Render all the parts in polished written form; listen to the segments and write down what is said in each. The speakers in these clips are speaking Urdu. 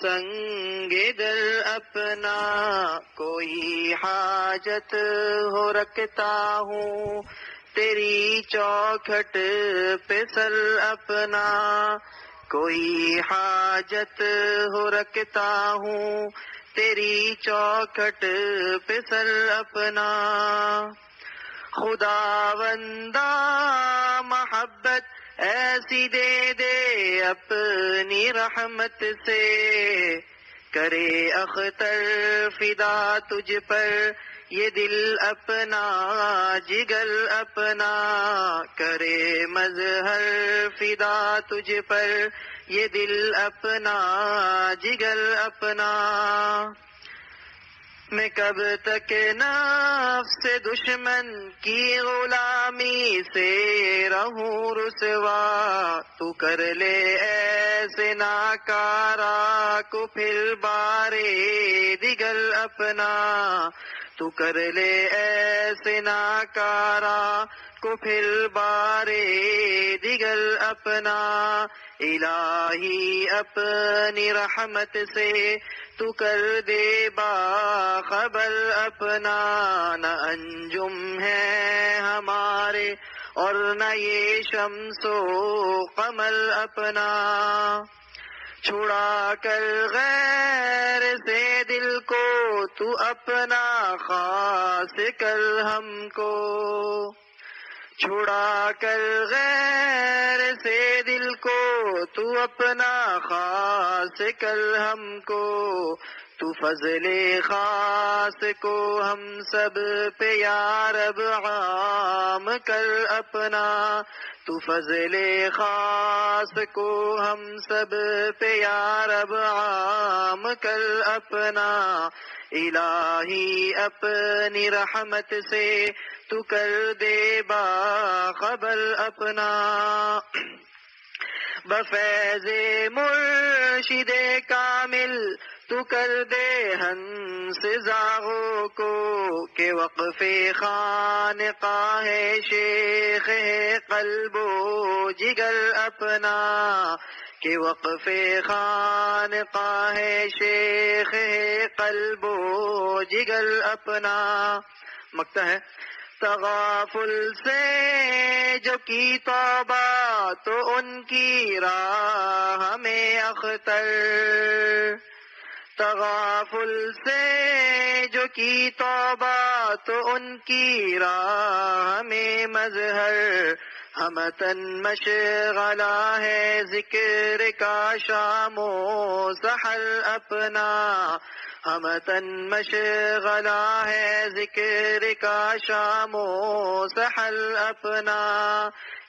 سنگ دل اپنا، کوئی حاجت ہو رکھتا ہوں تیری چوکھٹ پہ سر اپنا، کوئی حاجت ہو رکھتا ہوں تیری چوکھٹ پہ سر اپنا۔ خداوندا محبت ایسی دے دے اپنی رحمت سے، کرے اختر فدا تجھ پر یہ دل اپنا جگر اپنا، کرے مظہر فدا تجھ پر یہ دل اپنا جگر اپنا۔ میں کب تک نفس دشمن کی غلامی سے رہوں رسوا، تو کر لے ایسے ناکارا کو پھر بارے دیگر اپنا، تو کر لے ایسے ناکارا کو پھر بارے دیگر اپنا۔ الہی اپنی رحمت سے تو کر دے باخبر اپنا، نہ انجم ہے ہمارے اور نہ یہ شمس و قمر اپنا، چھڑا کر غیر سے دل کو تو اپنا خاص کر ہم کو، چھڑا کر غیر سے دل کو تو اپنا خاص کر ہم کو، تو فضل خاص کو ہم سب پہ یا رب عام کر اپنا، تو فضل خاص کو ہم سب پہ یا رب عام کر اپنا۔ الہی اپنی رحمت سے تو کر دے باخبر اپنا، بفیض مرشد کامل تو کر دے ہنس زاغوں کو، کہ وقف خانقاہ شیخ ہے قلب و جگر اپنا، کہ وقف خانقاہ شیخ ہے قلب و جگر اپنا۔ مکتا ہے تغافل سے جو کی توبہ تو ان کی راہ میں اختر، تغافل سے جو کی توبہ تو ان کی راہ میں مظہر، ہمتن مشغلہ ہے ذکر کا شام و سحر اپنا، ہمتن مشغلہ ہے ذکر کا شام و سحر اپنا۔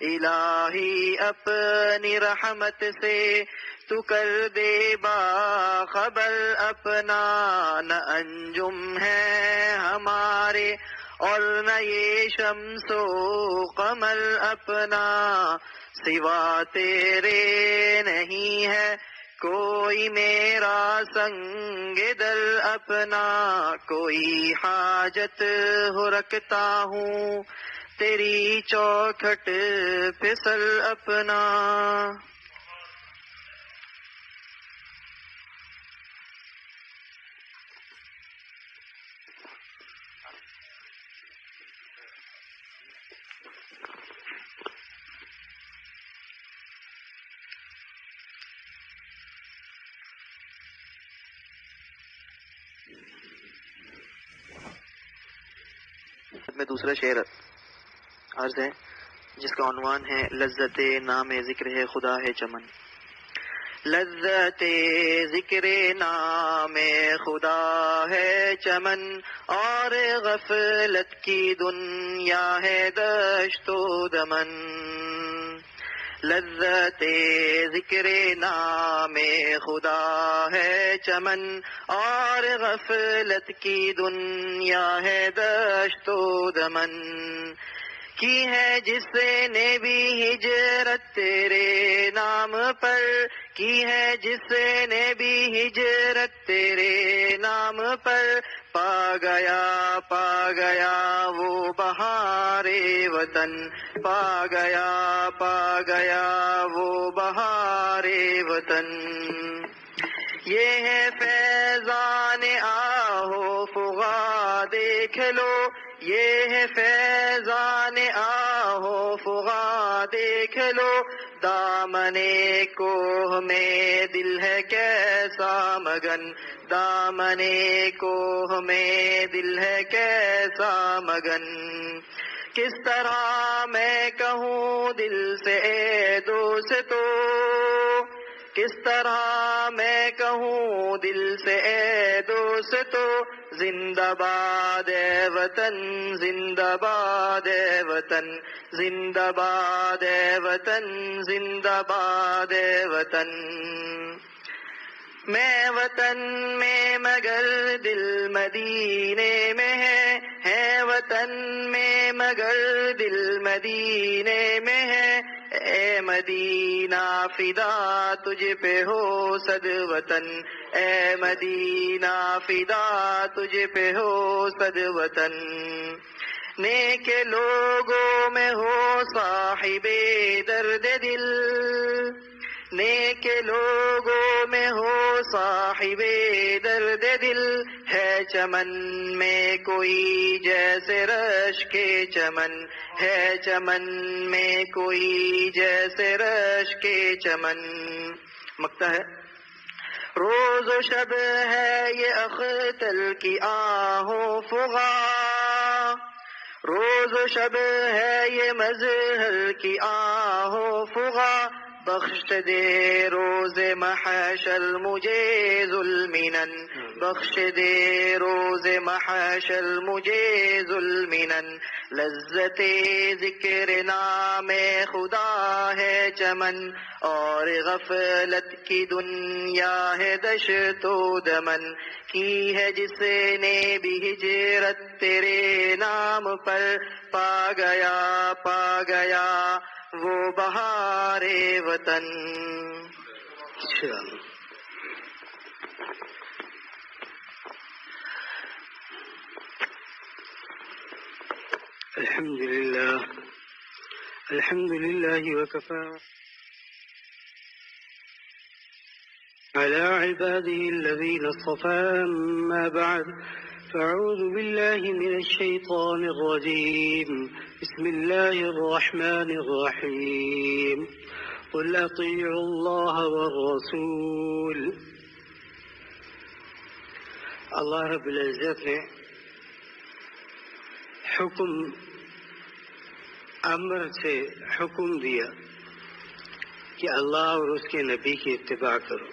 الہی اپنی رحمت سے تو کر دے باخبر اپنا، نہ انجم ہے ہمارے اور نہ یہ شمس و قمر اپنا، سوا تیرے نہیں ہے کوئی میرا سنگ در اپنا، کوئی حاجت ہو رکھتا ہوں تیری چوکھٹ پہ سر اپنا۔ میں دوسرا شعر عرض ہے جس کا عنوان ہے لذت نام ذکر ہے خدا ہے چمن۔ لذت ذکر نام خدا ہے چمن اور غفلت کی دنیا ہے دشت و دمن، لذت ذکر نام خدا ہے چمن اور غفلت کی دنیا ہے دشت و دمن، کی ہے جس نے بھی ہجرت تیرے نام پر، کی ہے جس نے بھی ہجرت تیرے نام پر، پا گیا وہ بہار وطن، پا گیا وہ بہار وطن، یہ ہے فیضان آہو فغاں دیکھ لو، یہ ہے فیضان آہو فغاں دیکھ لو، دامنے کوہ میں دل ہے کیسا مگن، دامنے کوہ میں دل ہے کیسا مگن، کس طرح میں کہوں دل سے اے دوستو، کس طرح میں کہوں دل سے اے دوستو، زندہ باد اے وطن، زندہ باد اے وطن، زندہ باد اے وطن، زندہ باد اے وطن، میں وطن میں مگر دل مدینے میں ہے وطن میں مگر دل مدینے میں ہے، اے مدینہ فدا تجھ پہ ہو صد وطن، اے مدینہ فدا تجھ پہ ہو صد وطن، نیک لوگوں میں ہو صاحب درد دل، نیک لوگوں میں ہو صاحب درد دل، ہے چمن میں کوئی جیسے رش کے چمن، ہے چمن میں کوئی جیسے رش کے چمن، مکتا ہے روز و شب ہے یہ اختل کی آہوں فغاں، روز و شب ہے یہ مظہر کی آہوں فغاں، بخش دے روز محشر مجھے ذوالمنن، بخش دے روز محشر مجھے ذوالمنن، لذت ذکر نام خدا ہے چمن، اور غفلت کی دنیا ہے دشت و دمن، کی ہے جس نے بھی ہجرت تیرے نام پر، پا گیا وہ بہار وطن۔ الحمد لله وكفى على عباده الذين اصطفى، أما بعد فأعوذ بالله من الشيطان الرجيم، بسم الله الرحمن الرحيم، قل أطيعوا الله والرسول۔ اللہ رب العزت نے امر سے حکم دیا کہ اللہ اور اس کے نبی کی اتباع کرو،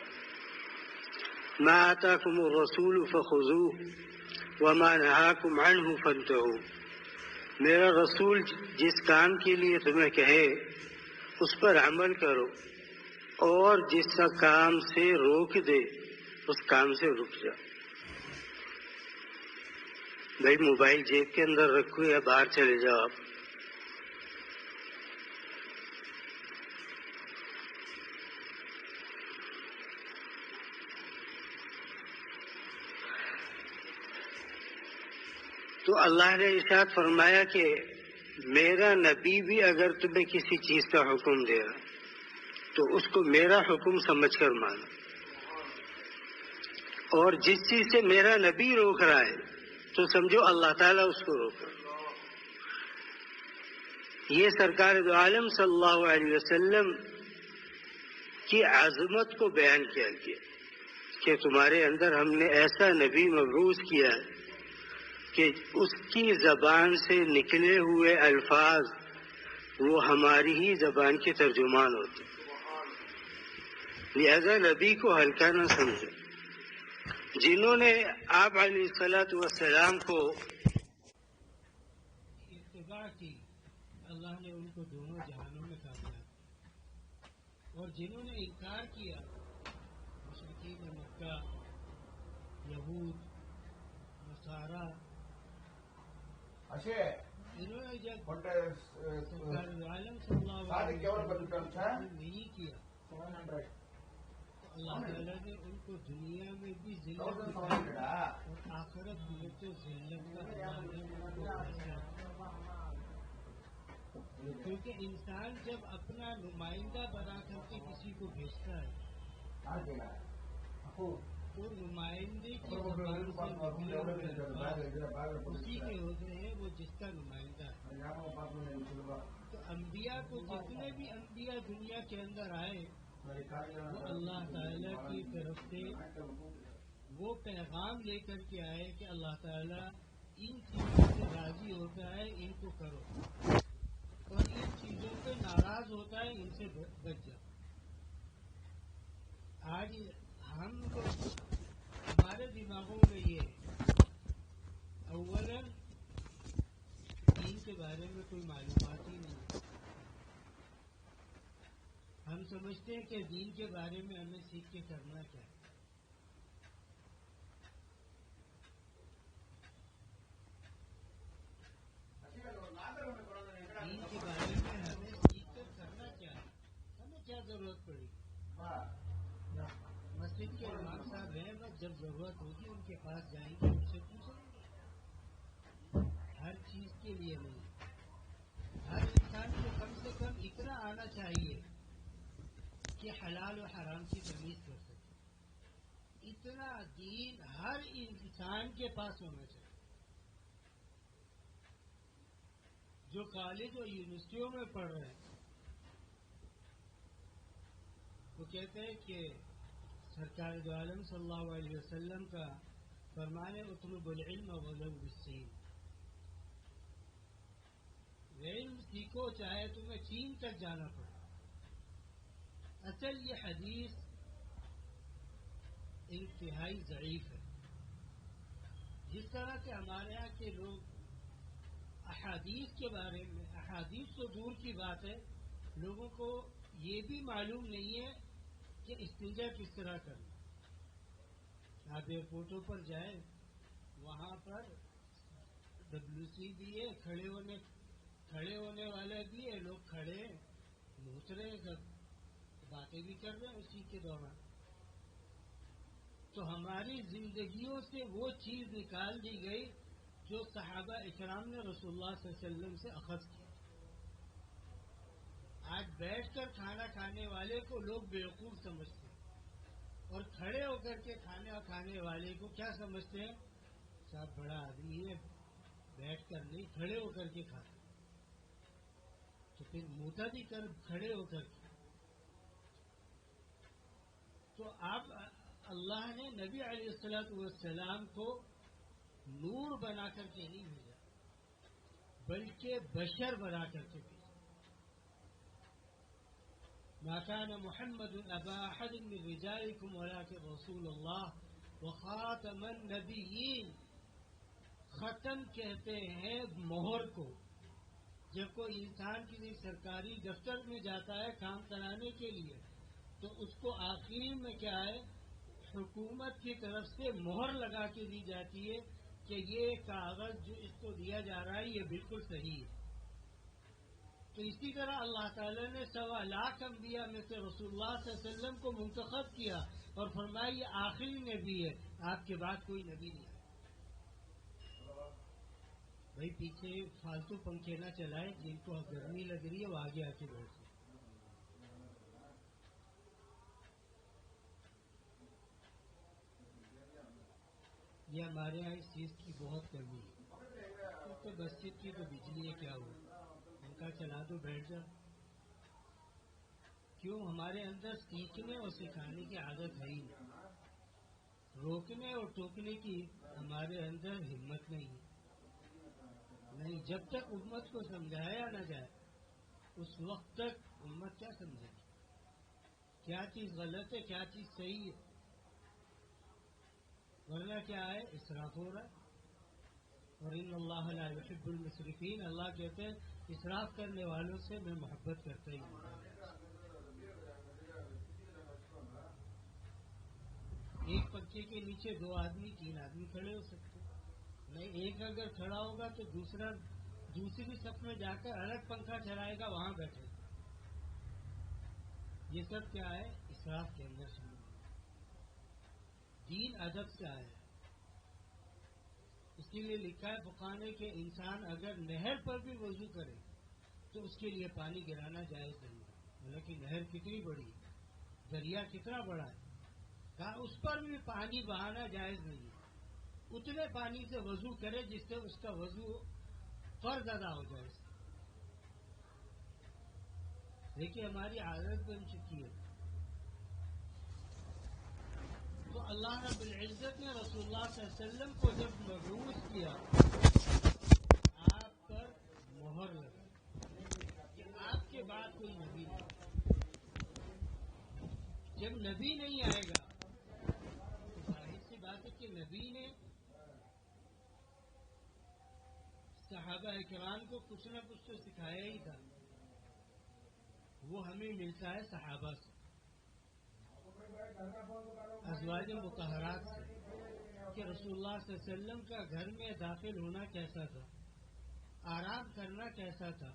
ما آتاکم الرسول فخذوه وما نہاکم عنہ فانتہوا، میرا رسول جس کام کے لیے تمہیں کہے اس پر عمل کرو، اور جس کا کام سے روک دے اس کام سے رک جاؤ۔ بھائی موبائل جیب کے اندر رکھو یا باہر چلے جاؤ آپ، تو اللہ نے ارشاد فرمایا کہ میرا نبی بھی اگر تمہیں کسی چیز کا حکم دے رہا تو اس کو میرا حکم سمجھ کر مانو، اور جس چیز سے میرا نبی روک رہا ہے تو سمجھو اللہ تعالیٰ اس کو روک رہا ہے۔ یہ سرکار دو عالم صلی اللہ علیہ وسلم کی عظمت کو بیان کیا گیا کہ تمہارے اندر ہم نے ایسا نبی مبعوث کیا ہے کہ اس کی زبان سے نکلے ہوئے الفاظ وہ ہماری ہی زبان کے ترجمان ہوتے، لہذا نبی کو ہلکا نہ سمجھو۔ جنہوں نے آپ علیہ الصلوۃ والسلام کو اتباع کی، اللہ نے ان کو دونوں جہانوں میں کامیاب، اور جنہوں نے انکار کیا، مشرکین مکہ، یہود، نصارہ، انہوں نے جب سرکار عالم صلی اللہ علیہ وسلم نہیں کیا تو اللہ تعالیٰ نے ان کو دنیا میں بھی ذلت دکھائی اور آخرت میں تو ذلت کا کیونکہ انسان جب اپنا نمائندہ بنا کر کے کسی کو بھیجتا ہے تو نمائندے کی زبان سے نکلے ہوئے الفاظ اسی کے ہوتے ہیں وہ جس کا نمائندہ ہے. تو انبیاء کو جتنے بھی انبیاء دنیا کے اندر آئے وہ اللہ تعالیٰ کی طرف سے وہ پیغام لے کر کے آئے کہ اللہ تعالیٰ ان چیزوں سے راضی ہوتا ہے ان کو کرو اور ان چیزوں پہ ناراض ہوتا ہے ان سے بچ جاؤ. آج ہم ہمارے دماغوں میں یہ اولاً دین کے بارے میں کوئی معلومات ہی نہیں. ہم سمجھتے ہیں کہ دین کے بارے میں ہمیں سیکھ کے کرنا کیا ہے. دین کے بارے میں ہمیں سیکھ کر کرنا کیا ہے, ہمیں کیا ضرورت پڑی. مسجد کے امام صاحب ہیں, بس جب ضرورت ہوگی ان کے پاس جائیں گے, ان سے پوچھیں گے. ہر چیز کے لیے نہیں. ہر انسان کو کم سے کم اتنا آنا چاہیے کہ حلال و حرام کی تمیز کر سکے. اتنا دین ہر انسان کے پاس ہونا چاہیے. جو کالج اور یونیورسٹیوں میں پڑھ رہے ہیں وہ کہتے ہیں کہ سرکار دو عالم صلی اللہ علیہ وسلم کا فرمان ہے اطلب العلم ولو بالسین. علم سیکھو چاہے تمہیں چین تک جانا پڑے. اصل یہ حدیث انتہائی ضعیف ہے. جس طرح کے ہمارے یہاں کے لوگ احادیث کے بارے میں, احادیث تو دور کی بات ہے, لوگوں کو یہ بھی معلوم نہیں ہے کہ استنجا کس طرح کرنا. آپ ایئرپورٹوں پر جائیں, وہاں پر WC بھی ہے, کھڑے ہونے والے بھی ہے, لوگ کھڑے پوچھ رہے ہیں, سب باتیں بھی کر رہے ہیں اسی کے دوران. تو ہماری زندگیوں سے وہ چیز نکال دی گئی جو صحابہ اکرام نے رسول اللہ صلی اللہ علیہ وسلم سے اخذ کی. آج بیٹھ کر کھانا کھانے والے کو لوگ بیوقوف سمجھتے ہیں اور کھڑے ہو کر کے کھانے والے کو کیا سمجھتے ہیں, صاحب بڑا آدمی ہے, بیٹھ کر نہیں کھڑے ہو کر کے کھاتے. تو پھر معتدی کر کھڑے ہو کر کے. تو آپ اللہ نے نبی علیہ الصلوۃ والسلام کو نور بنا کر کے نہیں بھیجا بلکہ بشر بنا کر کے بھیجا. ما كان محمد ابا احد من رجالكم ولكن رسول الله وخاتم النبيين. ختم کہتے ہیں مہر کو. جب کوئی انسان کسی سرکاری دفتر میں جاتا ہے کام کرانے کے لیے تو اس کو آخری میں کیا ہے, حکومت کی طرف سے مہر لگا کے دی جاتی ہے کہ یہ کاغذ جو اس کو دیا جا رہا ہے یہ بالکل صحیح ہے. تو اسی طرح اللہ تعالیٰ نے 1.25 لاکھ انبیاء میں سے رسول اللہ صلی اللہ علیہ وسلم کو منتخب کیا اور فرمایا یہ آخری نبی ہے, آپ کے بعد کوئی نبی نہیں. بھائی پیچھے فالتو پنکھے نہ چلائے, جن کو گرمی لگ رہی ہے وہ آگے آ کے بیٹھے. یہ ہمارے یہاں اس چیز کی بہت کمی ہے. تو مسجد کی تو بجلی ہے, کیا ہوا, پنکھا چلا دو بیٹھ جاؤ. کیوں, ہمارے اندر سیکھنے اور سکھانے کی عادت ہے ہی نہیں. روکنے اور ٹوکنے کی ہمارے اندر ہمت نہیں ہے. نہیں, جب تک امت کو سمجھایا نہ جائے اس وقت تک امت کیا سمجھے گی, کیا چیز غلط ہے کیا چیز صحیح ہے. ورنہ کیا ہے, اسراف ہو رہا ہے. اور ان اللہ لا يحب المسرفین, اللہ کہتے ہیں اسراف کرنے والوں سے میں محبت کرتا ہی ہوں. ایک پنکھے کے نیچے 2 آدمی 3 آدمی کھڑے ہو سکتے نہیں. ایک اگر کھڑا ہوگا تو دوسری صف میں جا کر الگ پنکھا چلائے گا, وہاں بیٹھے گا. یہ سب کیا ہے, اسراف کے اندر شامل ہے. دین ادب سے آیا ہے. اسی لیے لکھا ہے فقہاء نے کہ انسان اگر نہر پر بھی وضو کرے تو اس کے لیے پانی گرانا جائز نہیں ہے. حالانکہ نہر کتنی بڑی ہے, دریا کتنا بڑا ہے, کہا اس پر بھی پانی بہانا جائز نہیں ہے، اتنے پانی سے وضو کرے جس سے اس کا وضو فرض ادا ہو جائے. دیکھیے ہماری عادت بن چکی ہے. تو اللہ رب العزت نے رسول اللہ صلی اللہ علیہ وسلم کو جب مبعوث کیا آپ پر مہر لگا کہ آپ کے بعد کوئی نبی نہیں. جب نبی نہیں آئے گا تو ظاہر سی بات ہے کہ نبی نے صحابہ کرام کو کچھ نہ کچھ تو سکھایا ہی تھا. وہ ہمیں ملتا ہے صحابہ سے، ازواج مطہرات سے، کہ رسول اللہ صلی اللہ علیہ وسلم کا گھر میں داخل ہونا کیسا تھا، آرام کرنا کیسا تھا،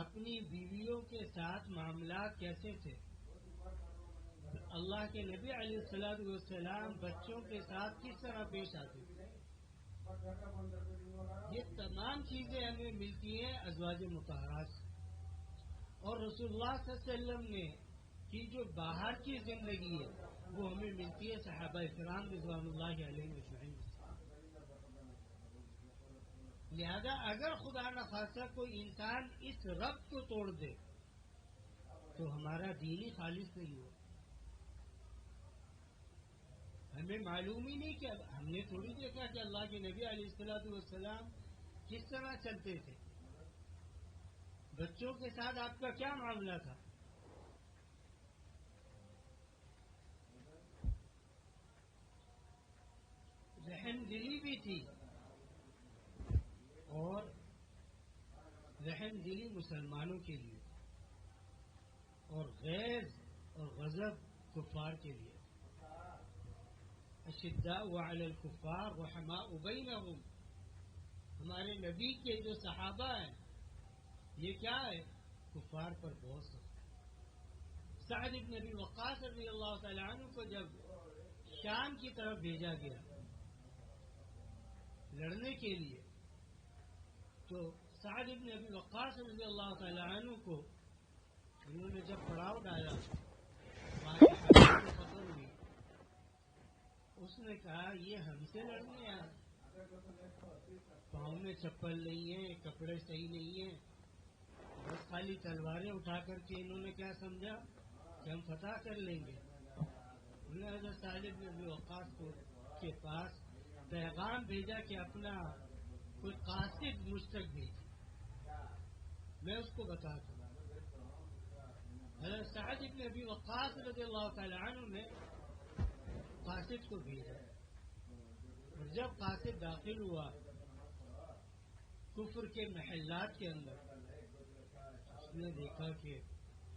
اپنی بیویوں کے ساتھ معاملات کیسے تھے، اللہ کے نبی علیہ الصلوۃ والسلام بچوں کے ساتھ کس طرح پیش آتے تھے. یہ تمام چیزیں ہمیں ملتی ہیں ازواج مطہرات سے. اور رسول اللہ صلی اللہ علیہ وسلم نے کی جو باہر کی زندگی ہے وہ ہمیں ملتی ہے صحابہ کرام رضوان اللہ علیہ اجمعین. لہذا اگر خدا نخواستہ کوئی انسان اس ربط کو توڑ دے تو ہمارا دین ہی خالص نہیں ہو. ہمیں معلوم ہی نہیں کہ ہم نے تھوڑی دیکھا کہ اللہ کے نبی علیہ الصلوۃ والسلام کس طرح چلتے تھے، بچوں کے ساتھ آپ کا کیا معاملہ تھا. رحم دلی بھی تھی، اور رحم دلی مسلمانوں کے لیے اور غیظ اور غضب کفار کے لیے. اشداء علی الکفار رحماء بینہم. ہمارے نبی کے جو صحابہ ہیں یہ کیا ہے؟ کفار پر بہت سخت. سعد بن ابی وقاص رضی اللہ تعالیٰ عنہ کو جب شام کی طرف بھیجا گیا لڑنے کے لیے تو سعد بن ابی وقاص رضی اللہ تعالیٰ عنہ کو انہوں نے جب پڑاؤ ڈالا وہاں کی حالت کو ختم ہوئی، اس نے کہا یہ ہم سے لڑنے آیا، پاؤں میں چپل نہیں ہے، کپڑے صحیح نہیں ہیں، بس خالی تلواریں اٹھا کر کے انہوں نے کیا سمجھا کہ ہم فتح کر لیں گے. انہوں نے حضرت سعد بن ابی وقاص کے پاس پیغام بھیجا کہ اپنا کوئی قاصد مجھ تک بھیجے، میں اس کو بتاتا ہوں. حضرت سعد بن ابی وقاص رضی اللہ تعالی عنہ نے قاصد کو بھیجا، اور جب قاصد داخل ہوا کفر کے محلات کے اندر اس نے دیکھا کہ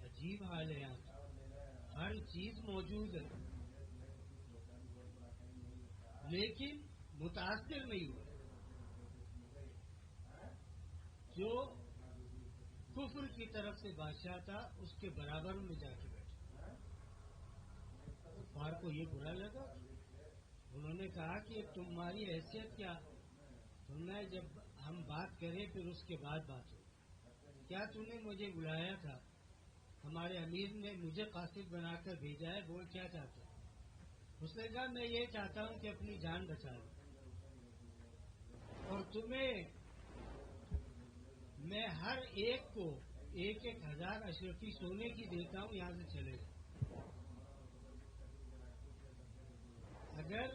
عجیب حال ہے، یہاں ہر چیز موجود ہے لیکن متاثر نہیں ہوا. جو کفر کی طرف سے بادشاہ تھا اس کے برابر میں جا کے بیٹھا. کفار کو یہ برا لگا. انہوں نے کہا کہ تمہاری حیثیت کیا؟ تم نے جب ہم بات کریں پھر اس کے بعد بات ہو. کیا تم نے مجھے بلایا تھا؟ ہمارے امیر نے مجھے قاصد بنا کر بھیجا ہے، بول کیا چاہتا ہے؟ اس نے کہا میں یہ چاہتا ہوں کہ اپنی جان بچا لوں، اور تمہیں میں ہر ایک کو 1,000 اشرفی سونے کی دیتا ہوں، یہاں سے چلے گا. اگر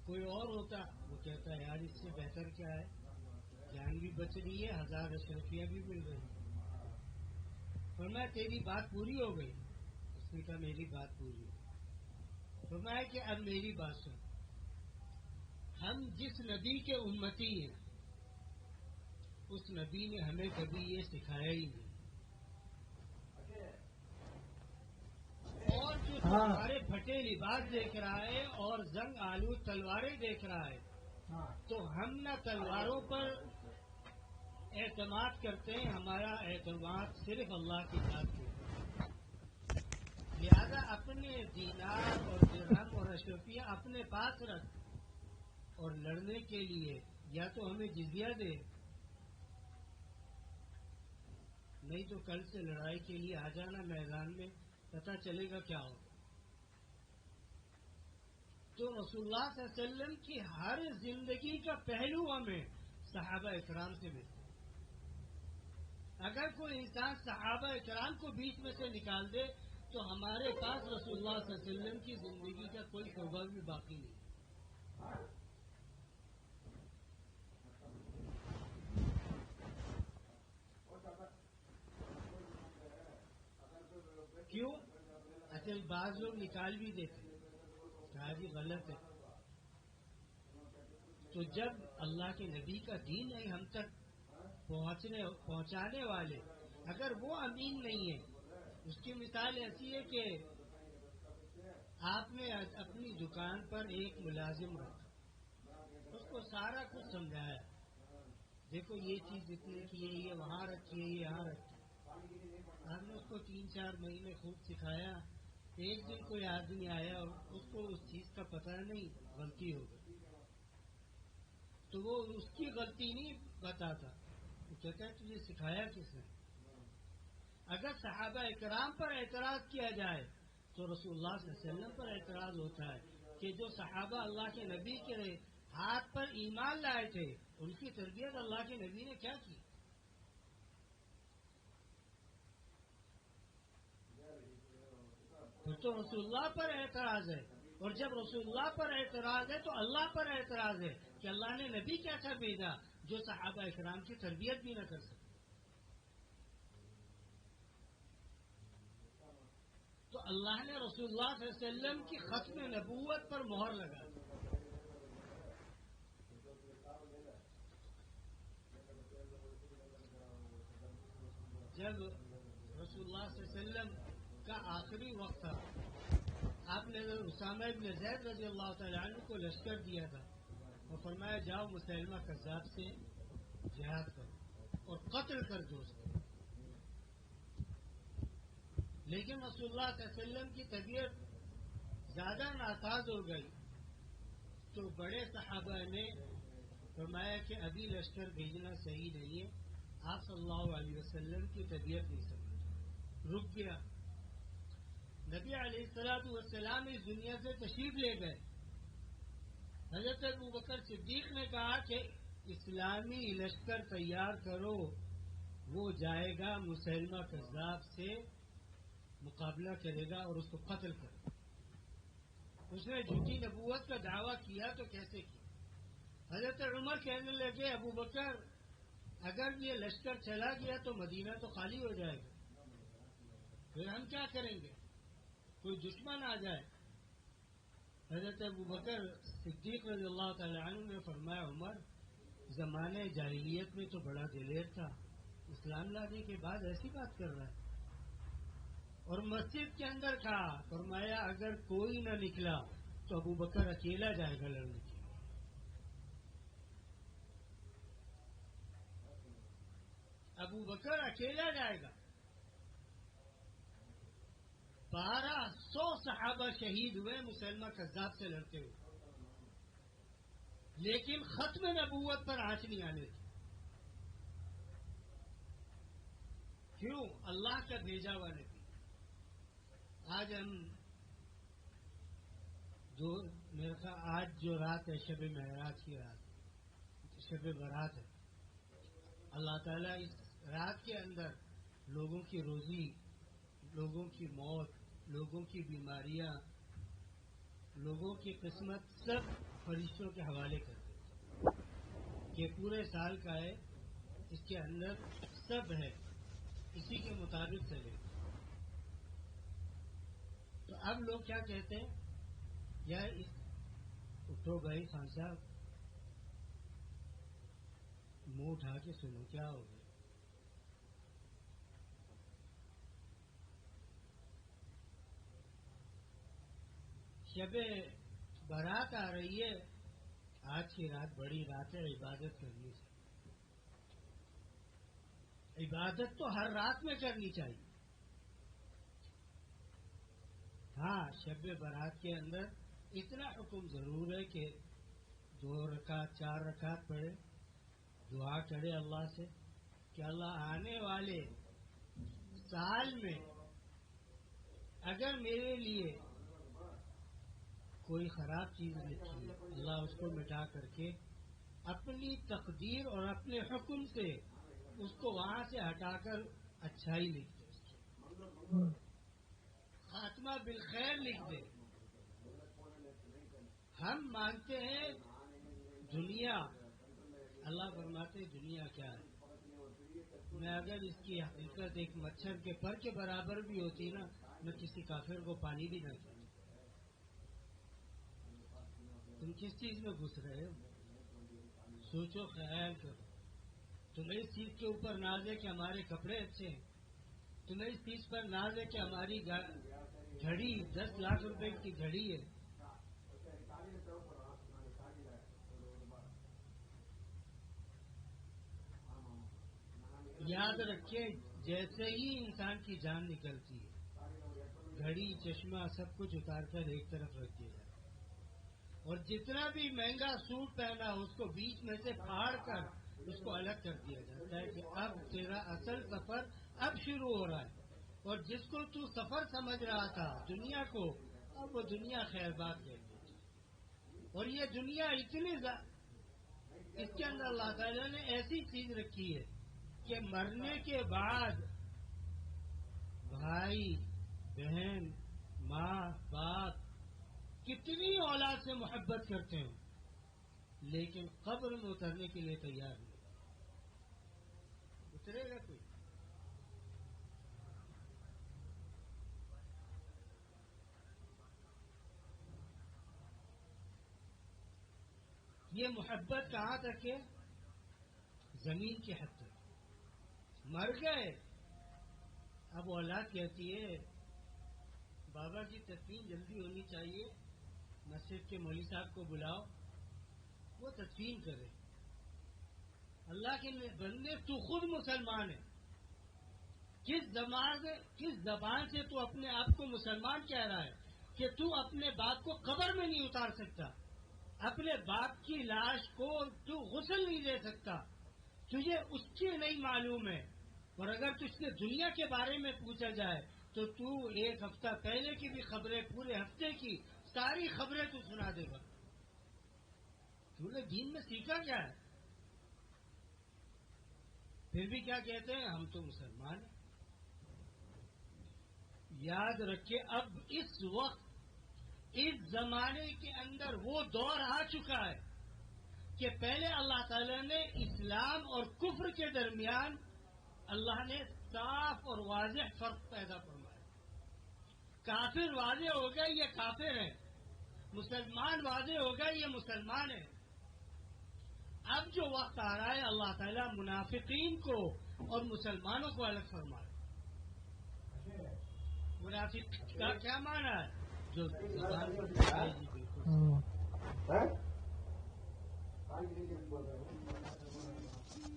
کوئی اور ہوتا وہ کہتا ہے یار اس سے بہتر کیا ہے، جان بھی بچ رہی ہے، 1000 اشرفیاں بھی مل رہی ہیں. فرمایا تیری بات پوری ہو گئی؟ اس نے کہا میری بات پوری ہو. فرمایا کہ اب میری بات سن، ہم جس نبی کے امتی ہیں اس نبی نے ہمیں کبھی یہ سکھایا ہی نہیں، اور جو ہمارے پھٹے لباس دیکھ رہا ہے اور زنگ آلود تلواریں دیکھ رہا ہے تو ہم نہ تلواروں پر اعتماد کرتے ہیں، ہمارا اعتماد صرف اللہ کی ذات کے اوپر. لہذا اپنے دینار اور درہم اور اشرفیہ اپنے پاس رکھ، اور لڑنے کے لیے یا تو ہمیں جزیہ دے نہیں تو کل سے لڑائی کے لیے آ جانا میدان میں، پتہ چلے گا کیا ہوگا۔ تو رسول اللہ صلی اللہ علیہ وسلم کی ہر زندگی کا پہلو ہمیں صحابہ اکرام سے ملتا ہے۔ اگر کوئی انسان صحابہ اکرام کو بیچ میں سے نکال دے تو ہمارے پاس رسول اللہ صلی اللہ علیہ وسلم کی زندگی کا کوئی شعبہ بھی باقی نہیں۔ کیوں؟ اصل بعض لوگ نکال بھی دیتے کہا جی غلط ہے۔ تو جب اللہ کے نبی کا دین ہے ہم تک پہنچانے والے، اگر وہ امین نہیں ہے، اس کی مثال ایسی ہے کہ آپ نے اپنی دکان پر ایک ملازم رکھا، اس کو سارا کچھ سمجھایا، دیکھو یہ چیز اتنے کی ہے، یہ وہاں رکھیے، یہ یہاں رکھیے۔ آپ نے اس کو 3-4 مہینے خوب سکھایا، ایک دن کوئی آدمی آیا اور اس کو اس چیز کا پتہ نہیں، غلطی ہو گئی تو وہ اس کی غلطی نہیں بتاتا، وہ کہتا ہے تجھے سکھایا کس نے؟ اگر صحابہ اکرام پر اعتراض کیا جائے تو رسول اللہ صلی اللہ علیہ وسلم پر اعتراض ہوتا ہے کہ جو صحابہ اللہ کے نبی کے ہاتھ پر ایمان لائے تھے ان کی تربیت اللہ کے نبی نے کیا کی؟ تو رسول اللہ پر اعتراض ہے، اور جب رسول اللہ پر اعتراض ہے تو اللہ پر اعتراض ہے کہ اللہ نے نبی کیسا بھیجا جو صحابہ اکرام کی تربیت بھی نہ کر سکے۔ تو اللہ نے رسول اللہ صلی اللہ علیہ وسلم کی ختم نبوت پر مہر لگا دی۔ جب رسول اللہ صلی اللہ علیہ وسلم کا آخری وقت تھا، آپ نے اسامہ ابن زید رضی اللہ تعالیٰ عنہ کو لشکر دیا تھا اور فرمایا جاؤ مسلمہ کذاب سے جہاد کرو اور قتل کر دو اس کو۔ لیکن رسول اللہ صلی اللہ علیہ وسلم کی طبیعت زیادہ ناساز ہو گئی تو بڑے صحابہ نے فرمایا کہ ابھی لشکر بھیجنا صحیح نہیں ہے، آپ صلی اللہ علیہ وسلم کی طبیعت نہیں سمجھ، رک گیا۔ نبی علیہ السلام اس دنیا سے تشریف لے گئے۔ حضرت ابوبکر صدیق نے کہا کہ اسلامی لشکر تیار کرو، وہ جائے گا مسلمہ کذاب سے مقابلہ کرے گا اور اس کو قتل کرے گا۔ اس نے جھوٹی نبوت کا دعویٰ کیا تو کیسے کیا؟ حضرت عمر کہنے لگے ابوبکر اگر یہ لشکر چلا گیا تو مدینہ تو خالی ہو جائے گا، پھر ہم کیا کریں گے؟ کوئی دشمن آ جائے۔ حضرت ابوبکر صدیق رضی اللہ تعالی عنہ نے فرمایا عمر زمانے جاہلیت میں تو بڑا دلیر تھا، اسلام لانے کے بعد ایسی بات کر رہا ہے۔ اور مسجد کے اندر کہا، فرمایا اگر کوئی نہ نکلا تو ابوبکر اکیلا جائے گا لڑنے کے لیے۔ ابوبکر اکیلا جائے گا۔ 1200 صحابہ شہید ہوئے مسلمہ کذاب سے لڑتے ہوئے، لیکن ختم نبوت پر آنچ نہیں آنے دی۔ کیوں؟ اللہ کا بھیجا ہوا نبی۔ آج ہم آج جو رات ہے شب معراج کی رات، شب برات ہے، اللہ تعالیٰ اس رات کے اندر لوگوں کی روزی، لوگوں کی موت، لوگوں کی بیماریاں، لوگوں کی قسمت سب فرشتوں کے حوالے کر دیتے کہ پورے سال کا ہے، اس کے اندر سب ہے، اسی کے مطابق چلے۔ تو اب لوگ کیا کہتے ہیں، یار اٹھو بھائی خان صاحب، منہ اٹھا کے سنو کیا ہو گیا۔ شب برات آ رہی ہے، آج کی رات بڑی رات ہے، عبادت کرنی چاہیے۔ عبادت تو ہر رات میں کرنی چاہیے۔ ہاں شب برات کے اندر اتنا حکم ضرور ہے کہ 2 رکعت 4 رکعت پڑھے، دعا کرے اللہ سے کہ اللہ آنے والے سال میں اگر میرے لیے کوئی خراب چیز لکھی ہے، اللہ اس کو مٹا کر کے اپنی تقدیر اور اپنے حکم سے اس کو وہاں سے ہٹا کر اچھائی لکھ دے، خاتمہ بالخیر لکھ دے۔ ہم مانتے ہیں دنیا، اللہ فرماتے دنیا کیا ہے؟ میں اگر اس کی حقیقت ایک مچھر کے پر کے برابر بھی ہوتی نا، میں کسی کافر کو پانی بھی نہ کرتا۔ تم کس چیز میں گھس رہے ہو؟ سوچو، خیال کرو۔ تمہیں اس چیز کے اوپر ناز ہے کہ ہمارے کپڑے اچھے ہیں، تمہیں اس چیز پر ناز ہے کہ ہماری گھڑی 10 لاکھ روپے کی گھڑی ہے۔ یاد رکھیے، جیسے ہی انسان کی جان نکلتی ہے، گھڑی چشمہ سب کچھ اتار کر ایک طرف رکھ دیا جاتا ہے، اور جتنا بھی مہنگا سوٹ پہنا اس کو بیچ میں سے پھاڑ کر اس کو الگ کر دیا جاتا ہے کہ اب تیرا اصل سفر اب شروع ہو رہا ہے، اور جس کو تو سفر سمجھ رہا تھا دنیا کو، اب وہ دنیا خیر بات کہتی ہے۔ اور یہ دنیا اتنی اس کے اندر اللہ تعالیٰ نے ایسی چیز رکھی ہے کہ مرنے کے بعد بھائی بہن ماں باپ کتنی اولاد سے محبت کرتے ہوں، لیکن قبر میں اترنے کے لیے تیار نہیں۔ اترے گا کوئی؟ یہ محبت کہاں تک ہے؟ زمین کی حد تک۔ مر گئے، اب اولاد کہتی ہے بابا کی تدفین جلدی ہونی چاہیے، مسجد کے مولوی صاحب کو بلاؤ، وہ تدفین کرے۔ اللہ کے بندے، تو خود مسلمان ہے، کس زبان سے تو اپنے آپ کو مسلمان کہہ رہا ہے کہ تو اپنے باپ کو قبر میں نہیں اتار سکتا، اپنے باپ کی لاش کو تو غسل نہیں دے سکتا، تجھے اس کی نہیں معلوم ہے، اور اگر تجھ سے دنیا کے بارے میں پوچھا جائے تو تو ایک ہفتہ پہلے کی بھی خبریں، پورے ہفتے کی ساری خبریں تو سنا دے گا۔ تو نے دین میں سیکھا کیا ہے؟ پھر بھی کیا کہتے ہیں؟ ہم تو مسلمان ہیں۔ یاد رکھیے، اب اس وقت اس زمانے کے اندر وہ دور آ چکا ہے کہ پہلے اللہ تعالیٰ نے اسلام اور کفر کے درمیان اللہ نے صاف اور واضح فرق پیدا فرمایا۔ کافر واضح ہو گئے یہ کافر ہے، مسلمان واضح ہو گئے یہ مسلمان ہے۔ اب جو وقت آ رہا ہے اللہ تعالیٰ منافقین کو اور مسلمانوں کو الگ فرما رہا ہے۔ منافق کا کیا معنی ہے؟ جو زبان پر بالکل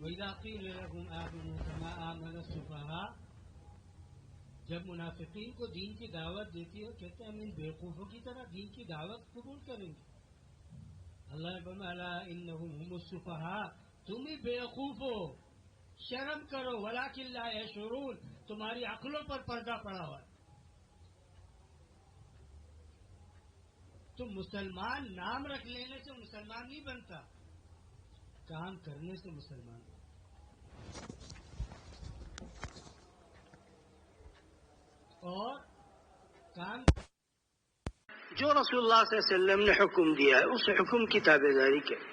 وَإِذَا قِيلَ لَهُمْ آمِنُوا كَمَا آمَنَ السُّفَهَاءُ، جب منافقین کو دین کی دعوت دیتی ہے کہتے ہیں ہم ان بیوقوفوں کی طرح دین کی دعوت قبول کریں گے۔ اللہ نے فرمایا الا انہم هم السفہاء، تم ہی بیوقوف ہو، شرم کرو، ولکن لا یشعرون، تمہاری عقلوں پر پردہ پڑا ہوا ہے۔ تم مسلمان نام رکھ لینے سے مسلمان نہیں بنتا، کام کرنے سے مسلمان بنتا۔ اور کام جو رسول اللہ صلی اللہ علیہ وسلم نے حکم دیا ہے اس حکم کی تابع داری کرے،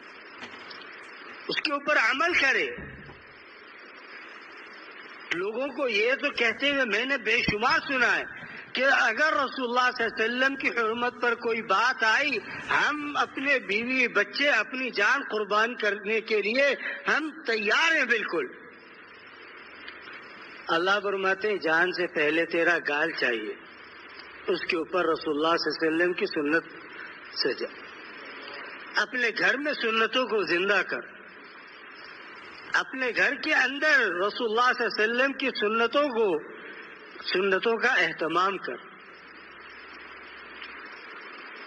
اس کے اوپر عمل کرے۔ لوگوں کو یہ تو کہتے ہوئے میں نے بے شمار سنا ہے کہ اگر رسول اللہ صلی اللہ علیہ وسلم کی حرمت پر کوئی بات آئی، ہم اپنے بیوی بچے اپنی جان قربان کرنے کے لیے ہم تیار ہیں بالکل۔ اللہ فرماتے ہیں جان سے پہلے تیرا گال چاہیے، اس کے اوپر رسول اللہ صلی اللہ علیہ وسلم کی سنت سے جا، اپنے گھر میں سنتوں کو زندہ کر، اپنے گھر کے اندر رسول اللہ صلی اللہ علیہ وسلم کی سنتوں کا اہتمام کر،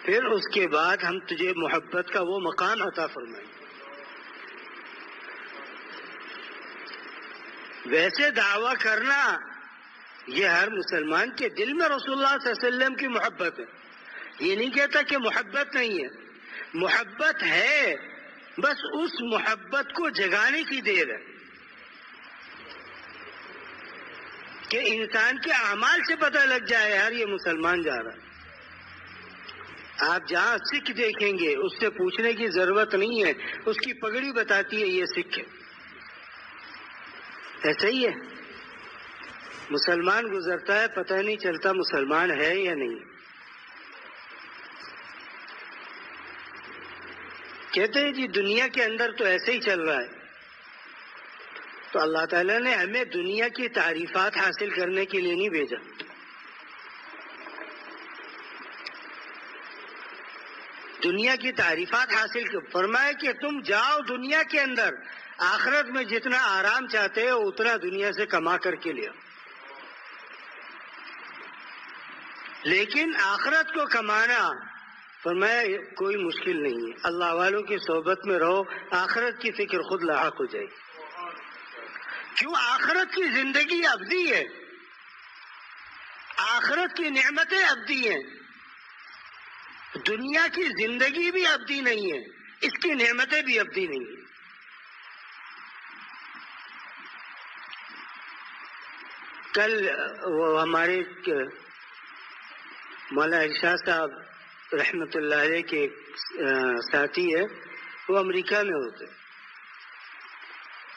پھر اس کے بعد ہم تجھے محبت کا وہ مقام عطا فرمائیں۔ ویسے دعویٰ کرنا یہ ہر مسلمان کے دل میں رسول اللہ صلی اللہ علیہ وسلم کی محبت ہے. یہ نہیں کہتا کہ محبت نہیں ہے، محبت ہے، بس اس محبت کو جگانے کی دیر ہے کہ انسان کے اعمال سے پتہ لگ جائے یار یہ مسلمان جا رہا ہے. آپ جہاں سکھ دیکھیں گے اس سے پوچھنے کی ضرورت نہیں ہے، اس کی پگڑی بتاتی ہے یہ سکھ ہے. ایسا ہی ہے، مسلمان گزرتا ہے پتہ نہیں چلتا مسلمان ہے یا نہیں. کہتے ہیں جی دنیا کے اندر تو ایسے ہی چل رہا ہے. تو اللہ تعالیٰ نے ہمیں دنیا کی تعریفات حاصل کرنے کے لیے نہیں بھیجا. دنیا کی تعریفات حاصل فرمایا کہ تم جاؤ دنیا کے اندر، آخرت میں جتنا آرام چاہتے ہو اتنا دنیا سے کما کر کے لیا. لیکن آخرت کو کمانا فرمایا کوئی مشکل نہیں ہے. اللہ والوں کی صحبت میں رہو، آخرت کی فکر خود لاحق ہو جائے گی. کیوں؟ آخرت کی زندگی ابدی ہے، آخرت کی نعمتیں ابدی ہیں. دنیا کی زندگی بھی ابدی نہیں ہے، اس کی نعمتیں بھی ابدی نہیں ہیں. کل وہ ہمارے مولانا ارشاد صاحب رحمت اللہ علیہ کے ساتھی ہے، وہ امریکہ میں ہوتے،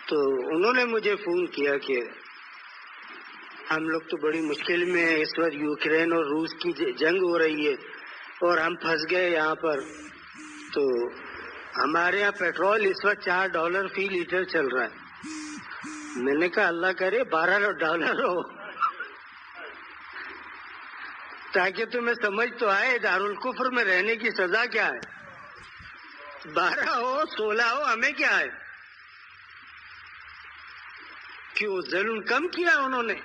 تو انہوں نے مجھے فون کیا کہ ہم لوگ تو بڑی مشکل میں ہیں، اس وقت یوکرین اور روس کی جنگ ہو رہی ہے اور ہم پھنس گئے یہاں پر. تو ہمارے یہاں پیٹرول اس وقت $4 فی لیٹر چل رہا ہے. میں نے کہا اللہ کرے $12 ہو تاکہ تمہیں سمجھ تو آئے دارالکفر میں رہنے کی سزا کیا ہے. 12 ہو 16 ہو ہمیں کیا ہے. کیوں؟ ظلم کم کیا انہوں نے.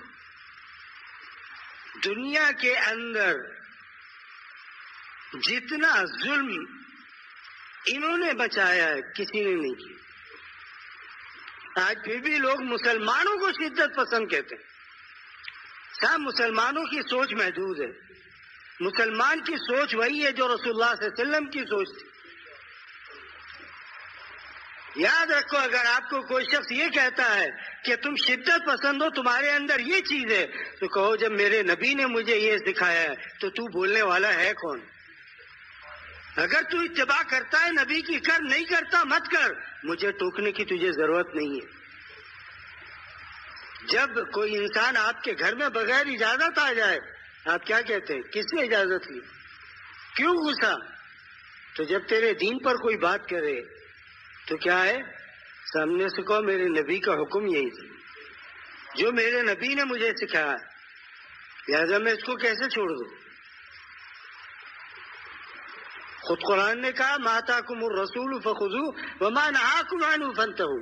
دنیا کے اندر جتنا ظلم انہوں نے بچایا ہے کسی نے نہیں کیا. آج پھر بھی لوگ مسلمانوں کو شدت پسند کہتے ہیں. صاحب مسلمانوں کی سوچ محدود ہے. مسلمان کی سوچ وہی ہے جو رسول اللہ صلی اللہ علیہ وسلم کی سوچ تھی. یاد رکھو، اگر آپ کو کوئی شخص یہ کہتا ہے کہ تم شدت پسند ہو، تمہارے اندر یہ چیز ہے، تو کہو جب میرے نبی نے مجھے یہ سکھایا ہے تو بولنے والا ہے کون؟ اگر تو اتباع کرتا ہے نبی کی کر، نہیں کرتا مت کر، مجھے ٹوکنے کی تجھے ضرورت نہیں ہے. جب کوئی انسان آپ کے گھر میں بغیر اجازت آ جائے آپ کیا کہتے ہیں؟ کس نے اجازت لی؟ کیوں غصہ؟ تو جب تیرے دین پر کوئی بات کرے تو کیا ہے؟ سامنے سے کہو میرے نبی کا حکم یہی تھا، جو میرے نبی نے مجھے سکھایا، لہذا میں اس کو کیسے چھوڑ دوں؟ خود قرآن نے کہا ما آتاکم الرسول فخذوہ وما نہاکم عنہ فانتہوا.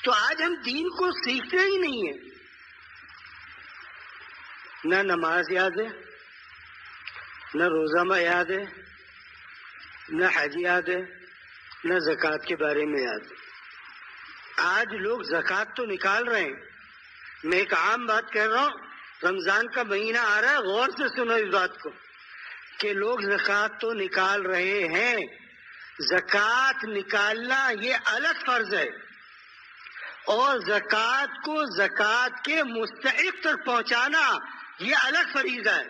تو آج ہم دین کو سیکھتے ہی نہیں ہیں. نہ نماز یاد ہے، نہ روزہ میں یاد ہے، نہ حج یاد ہے، نہ زکوٰۃ کے بارے میں یاد ہے. آج لوگ زکوٰۃ تو نکال رہے ہیں. میں ایک عام بات کہہ رہا ہوں، رمضان کا مہینہ آ رہا ہے، غور سے سنو اس بات کو کہ لوگ زکوٰۃ تو نکال رہے ہیں. زکوٰۃ نکالنا یہ الگ فرض ہے، اور زکوٰۃ کو زکوٰۃ کے مستحق تک پہنچانا یہ الگ فریضہ ہے.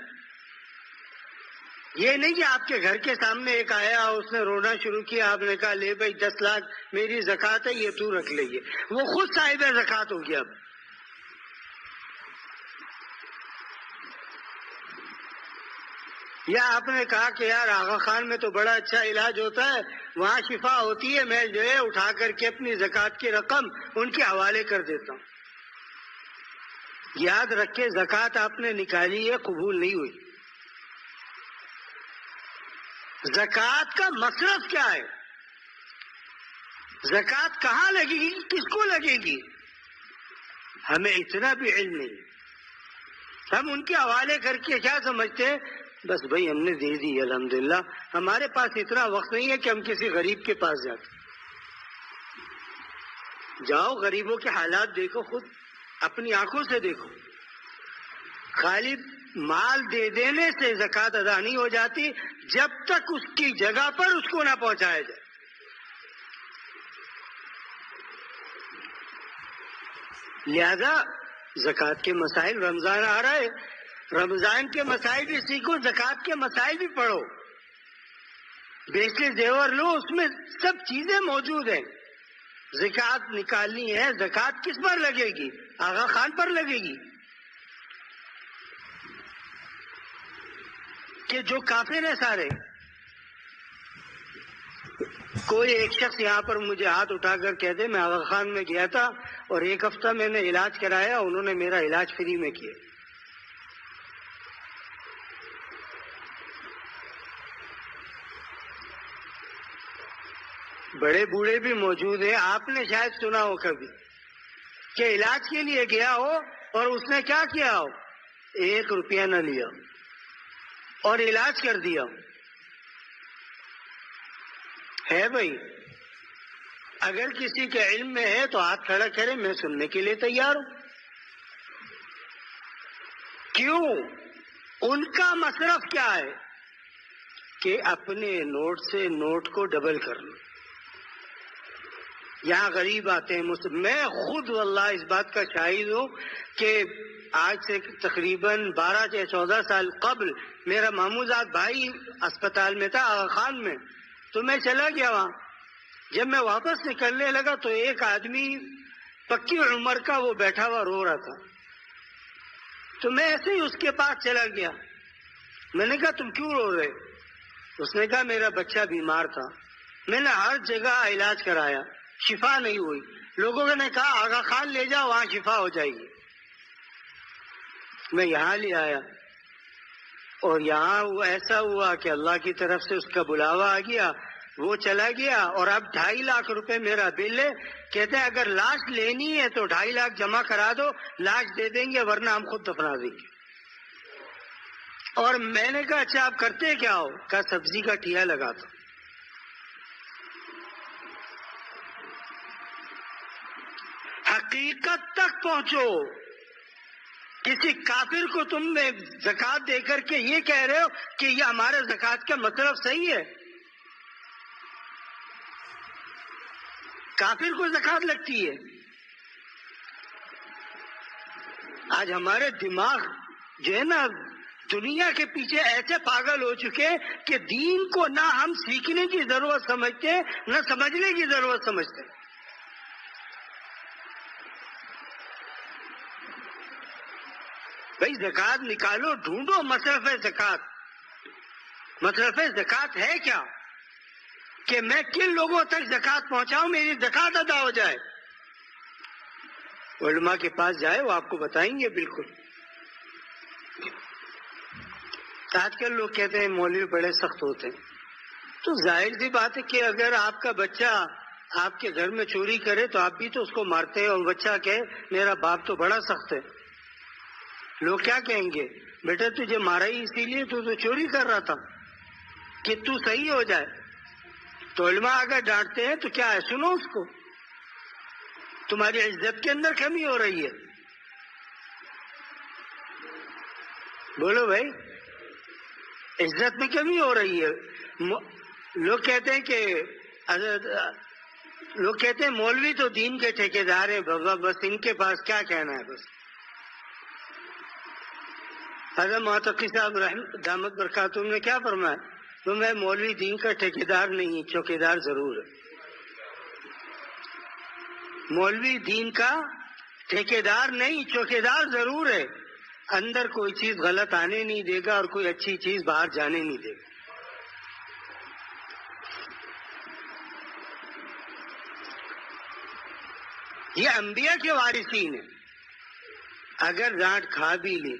یہ نہیں کہ آپ کے گھر کے سامنے ایک آیا اس نے رونا شروع کیا، آپ نے کہا لے بھائی 10 لاکھ میری زکوٰۃ ہے، یہ تو رکھ لیجیے، وہ خود صاحب زکوٰۃ ہو گیا. اب یا آپ نے کہا کہ یار آغا خان میں تو بڑا اچھا علاج ہوتا ہے، وہاں شفا ہوتی ہے، میں جو ہے اٹھا کر کے اپنی زکوٰۃ کی رقم ان کے حوالے کر دیتا ہوں. یاد رکھے زکوٰۃ آپ نے نکالی ہے، قبول نہیں ہوئی. زکوٰۃ کا مصرف کیا ہے؟ زکوٰۃ کہاں لگے گی، کس کو لگے گی؟ ہمیں اتنا بھی علم نہیں. ہم ان کے حوالے کر کے کیا سمجھتے ہیں؟ بس بھائی ہم نے دے دی الحمدللہ. ہمارے پاس اتنا وقت نہیں ہے کہ ہم کسی غریب کے پاس جاتے. جاؤ غریبوں کے حالات دیکھو، خود اپنی آنکھوں سے دیکھو. خالی مال دے دینے سے زکوٰۃ ادا نہیں ہو جاتی جب تک اس کی جگہ پر اس کو نہ پہنچایا جائے. لہذا زکوٰۃ کے مسائل، رمضان آ رہا ہے، رمضان کے مسائل بھی سیکھو، زکوٰۃ کے مسائل بھی پڑھو، بیچ زیور لو، اس میں سب چیزیں موجود ہیں. زکوٰۃ نکالنی ہے، زکوٰۃ کس پر لگے گی؟ آغا خان پر لگے گی کہ جو کافر ہیں سارے. کوئی ایک شخص یہاں پر مجھے ہاتھ اٹھا کر کہتے میں آغا خان میں گیا تھا اور 1 ہفتہ میں نے علاج کرایا، انہوں نے میرا علاج فری میں کیا. بڑے بوڑھے بھی موجود ہیں، آپ نے شاید سنا ہو کبھی کہ علاج کے لیے گیا ہو اور اس نے کیا کیا ہو، 1 روپیہ نہ لیا اور علاج کر دیا. ہے بھائی، اگر کسی کے علم میں ہے تو ہاتھ کھڑا کرے، میں سننے کے لیے تیار ہوں. کیوں؟ ان کا مصرف کیا ہے کہ اپنے نوٹ سے نوٹ کو ڈبل کرنا. یہاں غریب آتے ہیں میں خود واللہ اس بات کا شاہد ہوں کہ آج سے تقریباً 12 یا 14 سال قبل میرا ماموزاد بھائی اسپتال میں تھا، آغا خان میں، تو میں چلا گیا وہاں. جب میں واپس نکلنے لگا تو ایک آدمی پکی عمر کا وہ بیٹھا ہوا رو رہا تھا. تو میں ایسے ہی اس کے پاس چلا گیا. میں نے کہا تم کیوں رو رہے؟ اس نے کہا میرا بچہ بیمار تھا، میں نے ہر جگہ علاج کرایا، شفا نہیں ہوئی. لوگوں نے کہا آغا خان لے جاؤ، وہاں شفا ہو جائے گی. میں یہاں لے آیا اور یہاں وہ ایسا ہوا کہ اللہ کی طرف سے اس کا بلاوا آ گیا، وہ چلا گیا اور اب 2.5 لاکھ روپے میرا بل ہے. کہتے ہیں اگر لاش لینی ہے تو 2.5 لاکھ جمع کرا دو، لاش دے دیں گے ورنہ ہم خود دفنا دیں گے. اور میں نے کہا اچھا آپ کرتے کیا ہو؟ کہا سبزی کا ٹھیلا لگاتا. حقیقت تک پہنچو. کسی کافر کو تم نے زکوٰۃ دے کر کے یہ کہہ رہے ہو کہ یہ ہمارے زکوٰۃ کا مطلب صحیح ہے. کافر کو زکوٰۃ لگتی ہے. آج ہمارے دماغ جو ہے نا دنیا کے پیچھے ایسے پاگل ہو چکے کہ دین کو نہ ہم سیکھنے کی ضرورت سمجھتے نہ سمجھنے کی ضرورت سمجھتے. بھائی زکوٰۃ نکالو، ڈھونڈو مصرف زکوٰۃ. مصرف زکوٰۃ ہے کیا کہ میں کن لوگوں تک زکوٰۃ پہنچاؤں، میری زکوٰۃ ادا ہو جائے. علماء کے پاس جائے، وہ آپ کو بتائیں گے. بالکل آج کل لوگ کہتے ہیں مولوی بڑے سخت ہوتے ہیں. تو ظاہر سی بات ہے کہ اگر آپ کا بچہ آپ کے گھر میں چوری کرے تو آپ بھی تو اس کو مارتے ہیں، اور بچہ کہے میرا باپ تو بڑا سخت ہے. لوگ کیا کہیں گے؟ بیٹا تجھے مارا ہی اسی لیے تو چوری کر رہا تھا کہ تو صحیح ہو جائے. تو علماء اگر ڈانٹتے ہیں تو کیا ہے، سنو اس کو. تمہاری عزت کے اندر کمی ہو رہی ہے. بولو بھائی، عزت میں کمی ہو رہی ہے. لوگ کہتے ہیں مولوی تو دین کے ٹھیکیدار ہیں، بس ان کے پاس کیا کہنا ہے. بس حضرت معتقی صاحب دامت برکاتہم نے کیا فرمایا؟ تو میں مولوی دین کا ٹھیکیدار نہیں، چوکیدار ضرور ہے. مولوی دین کا ٹھیکیدار نہیں، چوکیدار ضرور ہے. اندر کوئی چیز غلط آنے نہیں دے گا اور کوئی اچھی چیز باہر جانے نہیں دے گا. یہ انبیاء کے وارثین ہیں. اگر ڈانٹ کھا بھی لے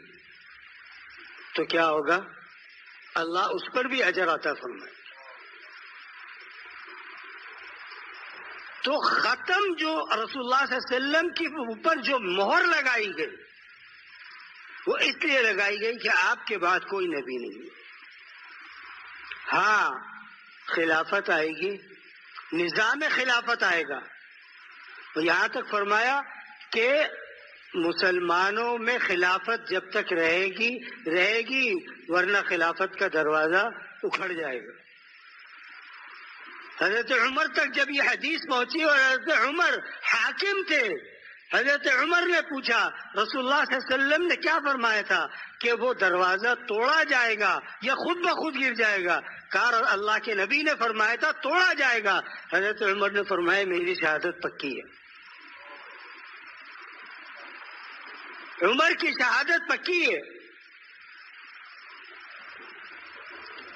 تو کیا ہوگا؟ اللہ اس پر بھی اجر عطا فرمائے. تو ختم جو رسول اللہ صلی اللہ علیہ وسلم کے اوپر جو مہر لگائی گئی وہ اس لیے لگائی گئی کہ آپ کے بعد کوئی نبی نہیں. ہاں خلافت آئے گی، نظام خلافت آئے گا. یہاں تک فرمایا کہ مسلمانوں میں خلافت جب تک رہے گی ورنہ خلافت کا دروازہ اکھڑ جائے گا. حضرت عمر تک جب یہ حدیث پہنچی اور حضرت عمر حاکم تھے، حضرت عمر نے پوچھا رسول اللہ صلی اللہ علیہ وسلم نے کیا فرمایا تھا کہ وہ دروازہ توڑا جائے گا یا خود بخود گر جائے گا؟ کہا اللہ کے نبی نے فرمایا تھا توڑا جائے گا. حضرت عمر نے فرمایا میری شہادت پکی ہے. عمر کی شہادت پکی ہے.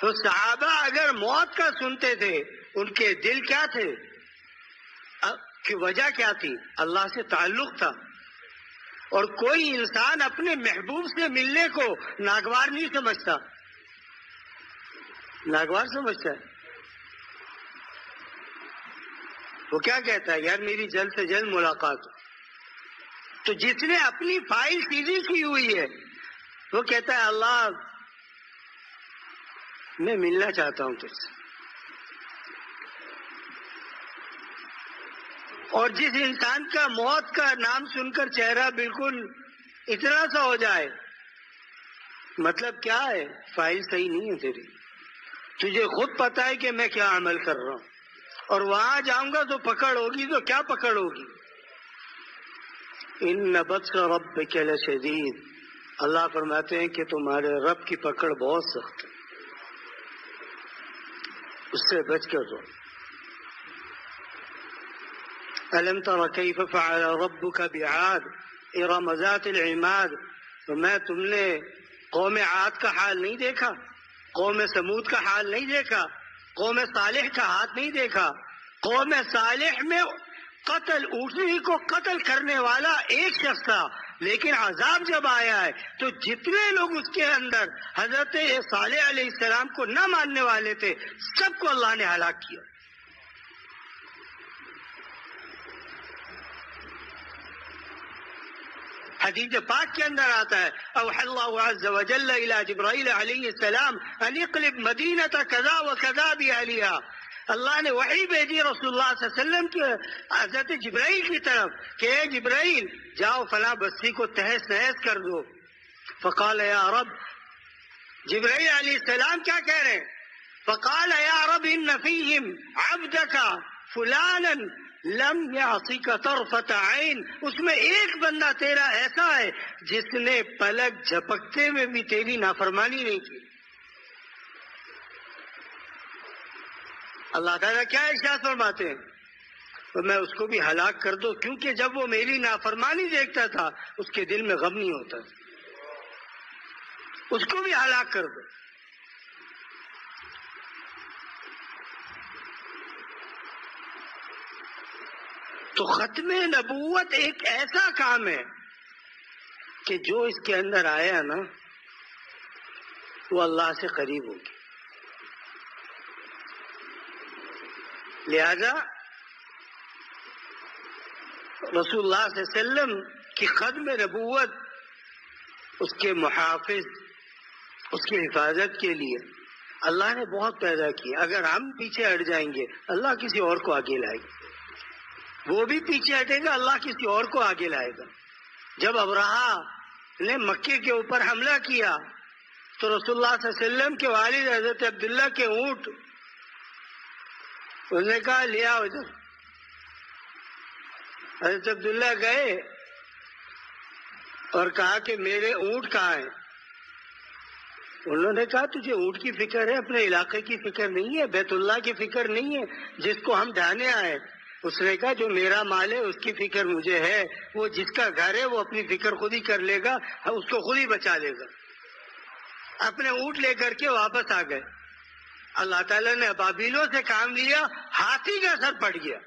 تو صحابہ اگر موت کا سنتے تھے ان کے دل کیا تھے کہ وجہ کیا تھی؟ اللہ سے تعلق تھا. اور کوئی انسان اپنے محبوب سے ملنے کو ناگوار نہیں سمجھتا. ناگوار سمجھتا ہے. وہ کیا کہتا ہے یار میری جلد سے جلد ملاقات ہو. تو جس نے اپنی فائل سیدھی کی ہوئی ہے وہ کہتا ہے اللہ میں ملنا چاہتا ہوں تجھ سے. اور جس انسان کا موت کا نام سن کر چہرہ بالکل اتنا سا ہو جائے مطلب کیا ہے؟ فائل صحیح نہیں ہے تیری. تجھے خود پتا ہے کہ میں کیا عمل کر رہا ہوں اور وہاں جاؤں گا تو پکڑ ہوگی. تو کیا پکڑ ہوگی؟ ان بطش ربک لشدید. اللہ فرماتے ہیں کہ تمہارے رب کی پکڑ بہت سخت ہے، اس سے بچ کر رہو. ألم تر كيف فعل ربك بعاد إرم ذات العماد. تو میں تم نے قوم عاد کا حال نہیں دیکھا، قوم سمود کا حال نہیں دیکھا، قوم صالح کا ہاتھ نہیں دیکھا. قوم صالح میں قتل اونٹنی کو قتل کرنے والا ایک شخص تھا، لیکن عذاب جب آیا ہے تو جتنے لوگ اس کے اندر حضرت صالح علیہ السلام کو نہ ماننے والے تھے سب کو اللہ نے ہلاک کیا. حدیث پاک کے اندر آتا ہے اوحى الله عز وجل الى جبرائیل علیہ السلام ان اقلب مدینہ کذا و کذا بأہلها. اللہ نے وحی بھیجی رسول اللہ صلی اللہ علیہ وسلم کے حضرت جبرائیل کی طرف کہ اے جبرائیل جاؤ فلاں بستی کو تہس نہس کر دو. فقال یا رب، جبرائیل علیہ السلام کیا کہہ رہے ہیں؟ فقال یا رب ان فیہم عبدک فلانا لم یعصک طرفۃ عین. اس میں ایک بندہ تیرا ایسا ہے جس نے پلک جھپکتے میں بھی تیری نافرمانی نہیں کی. اللہ تعالیٰ کیا ارشاد فرماتے ہیں؟ تو میں اس کو بھی ہلاک کر دو، کیونکہ جب وہ میری نافرمانی دیکھتا تھا اس کے دل میں غم نہیں ہوتا. اس کو بھی ہلاک کر دو. تو ختم نبوت ایک ایسا کام ہے کہ جو اس کے اندر آیا نا وہ اللہ سے قریب ہوگی. لہذا رسول اللہ صلی اللہ علیہ وسلم کی ختم نبوت اس کے محافظ، اس کی حفاظت کے لیے اللہ نے بہت پیدا کیا. اگر ہم پیچھے ہٹ جائیں گے اللہ کسی اور کو آگے لائے گا، وہ بھی پیچھے ہٹے گا اللہ کسی اور کو آگے لائے گا. جب ابرہا نے مکے کے اوپر حملہ کیا تو رسول اللہ صلی اللہ علیہ وسلم کے والد حضرت عبداللہ کے اونٹ انہوں نے کہا لیا ادھر. حضرت عبداللہ گئے اور کہا کہ میرے اونٹ کہاں ہیں؟ انہوں نے کہا تجھے اونٹ کی فکر ہے، اپنے علاقے کی فکر نہیں ہے، بیت اللہ کی فکر نہیں ہے جس کو ہم ڈھانے آئے. اس نے کہا جو میرا مال ہے اس کی فکر مجھے ہے، وہ جس کا گھر ہے وہ اپنی فکر خود ہی کر لے گا، اس کو خود ہی بچا لے گا. اپنے اونٹ لے کر کے واپس آ گئے. اللہ تعالیٰ نے ابابیلوں سے کام لیا، ہاتھی کا سر پڑ گیا.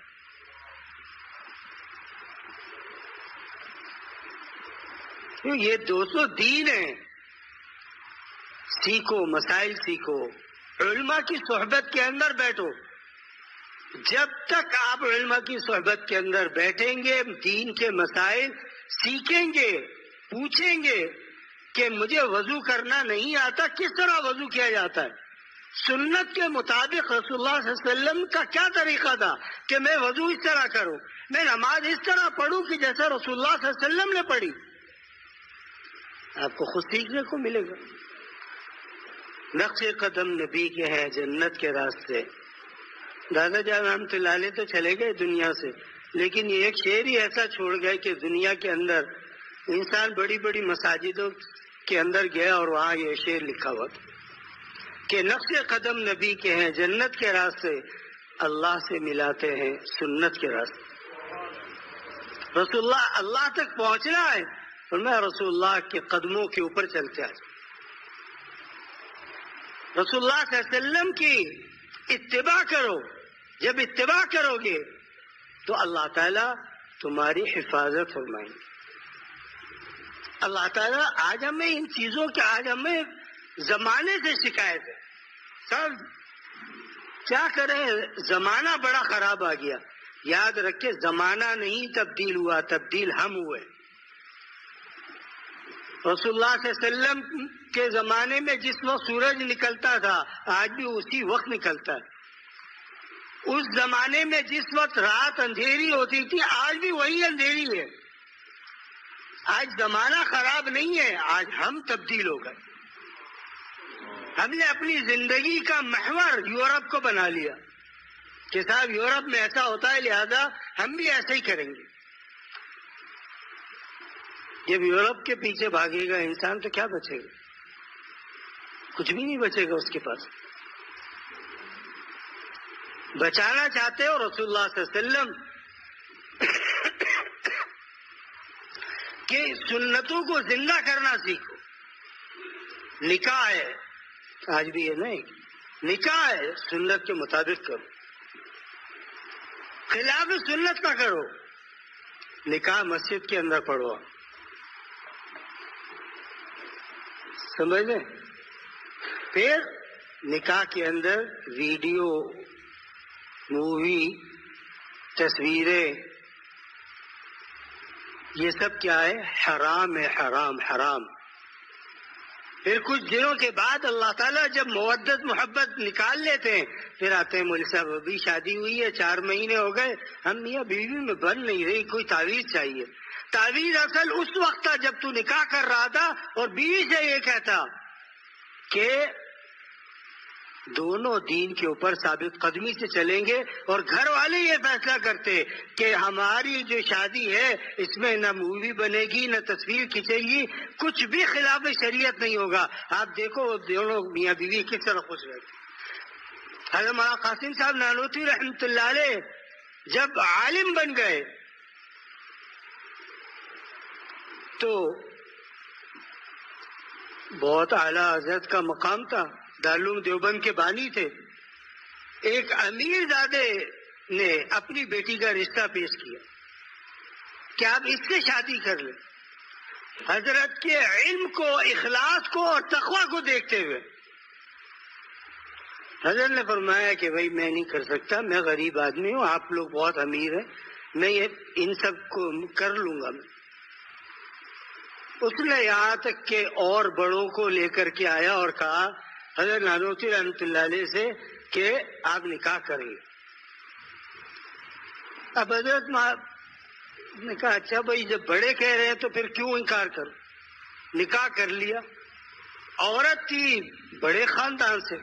یہ 200 دین ہیں. سیکھو، مسائل سیکھو، علماء کی صحبت کے اندر بیٹھو. جب تک آپ علماء کی صحبت کے اندر بیٹھیں گے دین کے مسائل سیکھیں گے، پوچھیں گے کہ مجھے وضو کرنا نہیں آتا، کس طرح وضو کیا جاتا ہے، سنت کے مطابق رسول اللہ صلی اللہ علیہ وسلم کا کیا طریقہ تھا کہ میں وضو اس طرح کروں، میں نماز اس طرح پڑھوں کہ جیسا رسول اللہ صلی اللہ علیہ وسلم نے پڑھی. آپ کو خود سیکھنے کو ملے گا. نقش قدم نبی کے ہیں جنت کے راستے. دادا جان رحمۃ اللہ علیہ تو چلے گئے دنیا سے، لیکن یہ ایک شعر ہی ایسا چھوڑ گئے کہ دنیا کے اندر انسان بڑی بڑی مساجدوں کے اندر گیا اور وہاں یہ شعر لکھا ہوا تھا کہ نقش قدم نبی کے ہیں جنت کے راستے، اللہ سے ملاتے ہیں سنت کے راستے. رسول اللہ تک پہنچنا ہے اور میں رسول اللہ کے قدموں کے اوپر چلتے آئے. رسول اللہ صلی اللہ علیہ وسلم کی اتباع کرو. جب اتباع کرو گے تو اللہ تعالیٰ تمہاری حفاظت فرمائیں گے. اللہ تعالیٰ آج ہمیں ان چیزوں کے، آج ہمیں زمانے سے شکایت ہے. سب کیا کریں، زمانہ بڑا خراب آ گیا. یاد رکھے زمانہ نہیں تبدیل ہوا، تبدیل ہم ہوئے. رسول اللہ صلی اللہ علیہ وسلم کے زمانے میں جس وقت سورج نکلتا تھا آج بھی اسی وقت نکلتا ہے. اس زمانے میں جس وقت رات اندھیری ہوتی تھی آج بھی وہی اندھیری ہے. آج زمانہ خراب نہیں ہے، آج ہم تبدیل ہو گئے. ہم نے اپنی زندگی کا محور یورپ کو بنا لیا کہ صاحب یورپ میں ایسا ہوتا ہے لہذا ہم بھی ایسا ہی کریں گے. جب یورپ کے پیچھے بھاگے گا انسان تو کیا بچے گا؟ کچھ بھی نہیں بچے گا اس کے پاس. بچانا چاہتے ہو رسول اللہ صلی اللہ علیہ وسلم کہ سنتوں کو زندہ کرنا سیکھو. نکاح ہے، آج بھی یہ نہیں، نکاح ہے سنت کے مطابق کرو، خلاف سنت نہ کرو. نکاح مسجد کے اندر پڑھو. سمجھ لیں؟ پھر نکاح کے اندر ویڈیو، مووی، تصویریں، یہ سب کیا ہے؟ حرام ہے، حرام حرام. پھر کچھ دنوں کے بعد اللہ تعالیٰ جب مودت محبت نکال لیتے ہیں پھر آتے ہیں مولوی صاحب ابھی شادی ہوئی ہے 4 مہینے ہو گئے، ہم میاں بیوی میں بن نہیں رہی، کوئی تعویذ چاہیے. تعویذ اصل اس وقت تھا جب تو نکاح کر رہا تھا اور بیوی سے یہ کہتا کہ دونوں دین کے اوپر ثابت قدمی سے چلیں گے، اور گھر والے یہ فیصلہ کرتے کہ ہماری جو شادی ہے اس میں نہ مووی بنے گی نہ تصویر کھینچے گی، کچھ بھی خلاف شریعت نہیں ہوگا. آپ دیکھو دونوں میاں بیوی کس طرح خوش رہتے. حضرت مولانا قاسم صاحب نانوتوی رحمۃ اللہ علیہ جب عالم بن گئے تو بہت اعلیٰ حضرت کا مقام تھا، دارالعلوم دیوبند کے بانی تھے. ایک امیر زادے نے اپنی بیٹی کا رشتہ پیش کیا کہ آپ اس سے شادی کر لیں. حضرت کے علم کو، اخلاص کو اور تقوی کو دیکھتے ہوئے حضرت نے فرمایا کہ بھائی میں نہیں کر سکتا، میں غریب آدمی ہوں، آپ لوگ بہت امیر ہیں، میں یہ ان سب کو کر لوں گا. اس نے یہاں تک کہ اور بڑوں کو لے کر کے آیا اور کہا حضرت نانوتوی رحمۃ اللہ علیہ سے کہ آپ نکاح کریں. اب حضرت نے کہا اچھا بھائی جب بڑے کہہ رہے ہیں تو پھر کیوں انکار کرو. نکاح کر لیا. عورت تھی بڑے خاندان سے،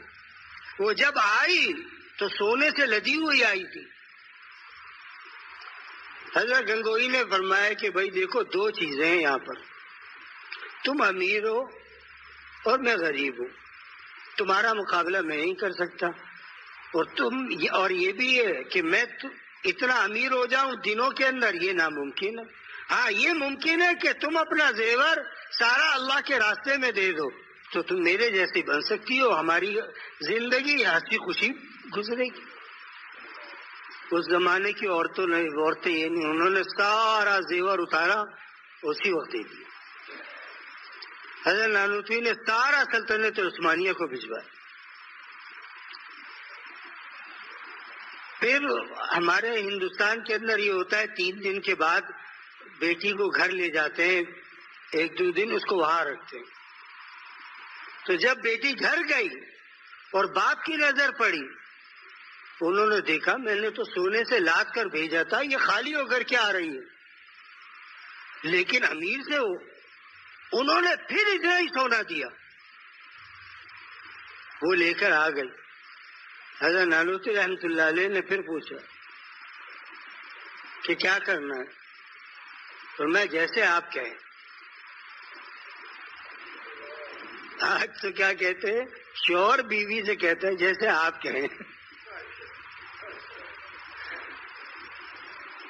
وہ جب آئی تو سونے سے لدی ہوئی آئی تھی. حضرت گنگوئی نے فرمایا کہ بھائی دیکھو 2 چیزیں ہیں یہاں پر، تم امیر ہو اور میں غریب ہوں، تمہارا مقابلہ میں نہیں کر سکتا، اور یہ بھی ہے کہ میں اتنا امیر ہو جاؤں دنوں کے اندر، یہ ناممکن ہے. ہاں یہ ممکن ہے کہ تم اپنا زیور سارا اللہ کے راستے میں دے دو تو تم میرے جیسی بن سکتی ہو، ہماری زندگی ہنسی خوشی گزرے گی. اس زمانے کی عورتیں یہ نہیں، انہوں نے سارا زیور اتارا اسی وقت دے دیا. حضرت نانوتوی نے سارا سلطنت عثمانیہ کو بھجوایا. پھر ہمارے ہندوستان کے اندر یہ ہوتا ہے 3 دن کے بعد بیٹی کو گھر لے جاتے ہیں، 1-2 دن اس کو وہاں رکھتے ہیں. تو جب بیٹی گھر گئی اور باپ کی نظر پڑی. انہوں نے دیکھا میں نے تو سونے سے لاد کر بھیجا تھا، یہ خالی ہو کر کے آ رہی ہے. لیکن امیر سے انہوں نے پھر اتنا ہی سونا دیا. وہ لے کر آ گئی. حضرت نانوتوی رحمت اللہ علیہ نے پھر پوچھا کہ کیا کرنا ہے؟ تو میں جیسے آپ کہیں. آج تو کیا کہتے ہیں، شوہر بیوی سے کہتے ہیں جیسے آپ کہیں.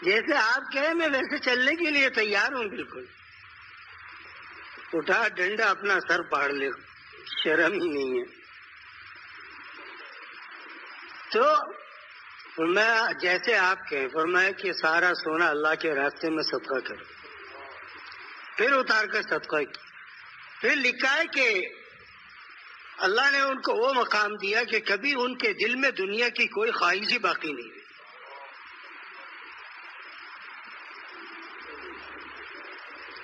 جیسے آپ کہیں میں ویسے چلنے کے لیے تیار ہوں. بالکل اٹھا ڈنڈا اپنا سر پاڑ لے، شرم ہی نہیں ہے. تو فرمایا جیسے آپ کہیں. فرمایا کہ سارا سونا اللہ کے راستے میں صدقہ کرو. پھر اتار کر صدقہ کی. پھر لکھا ہے کہ اللہ نے ان کو وہ مقام دیا کہ کبھی ان کے دل میں دنیا کی کوئی خواہش ہی باقی نہیں ہوئی.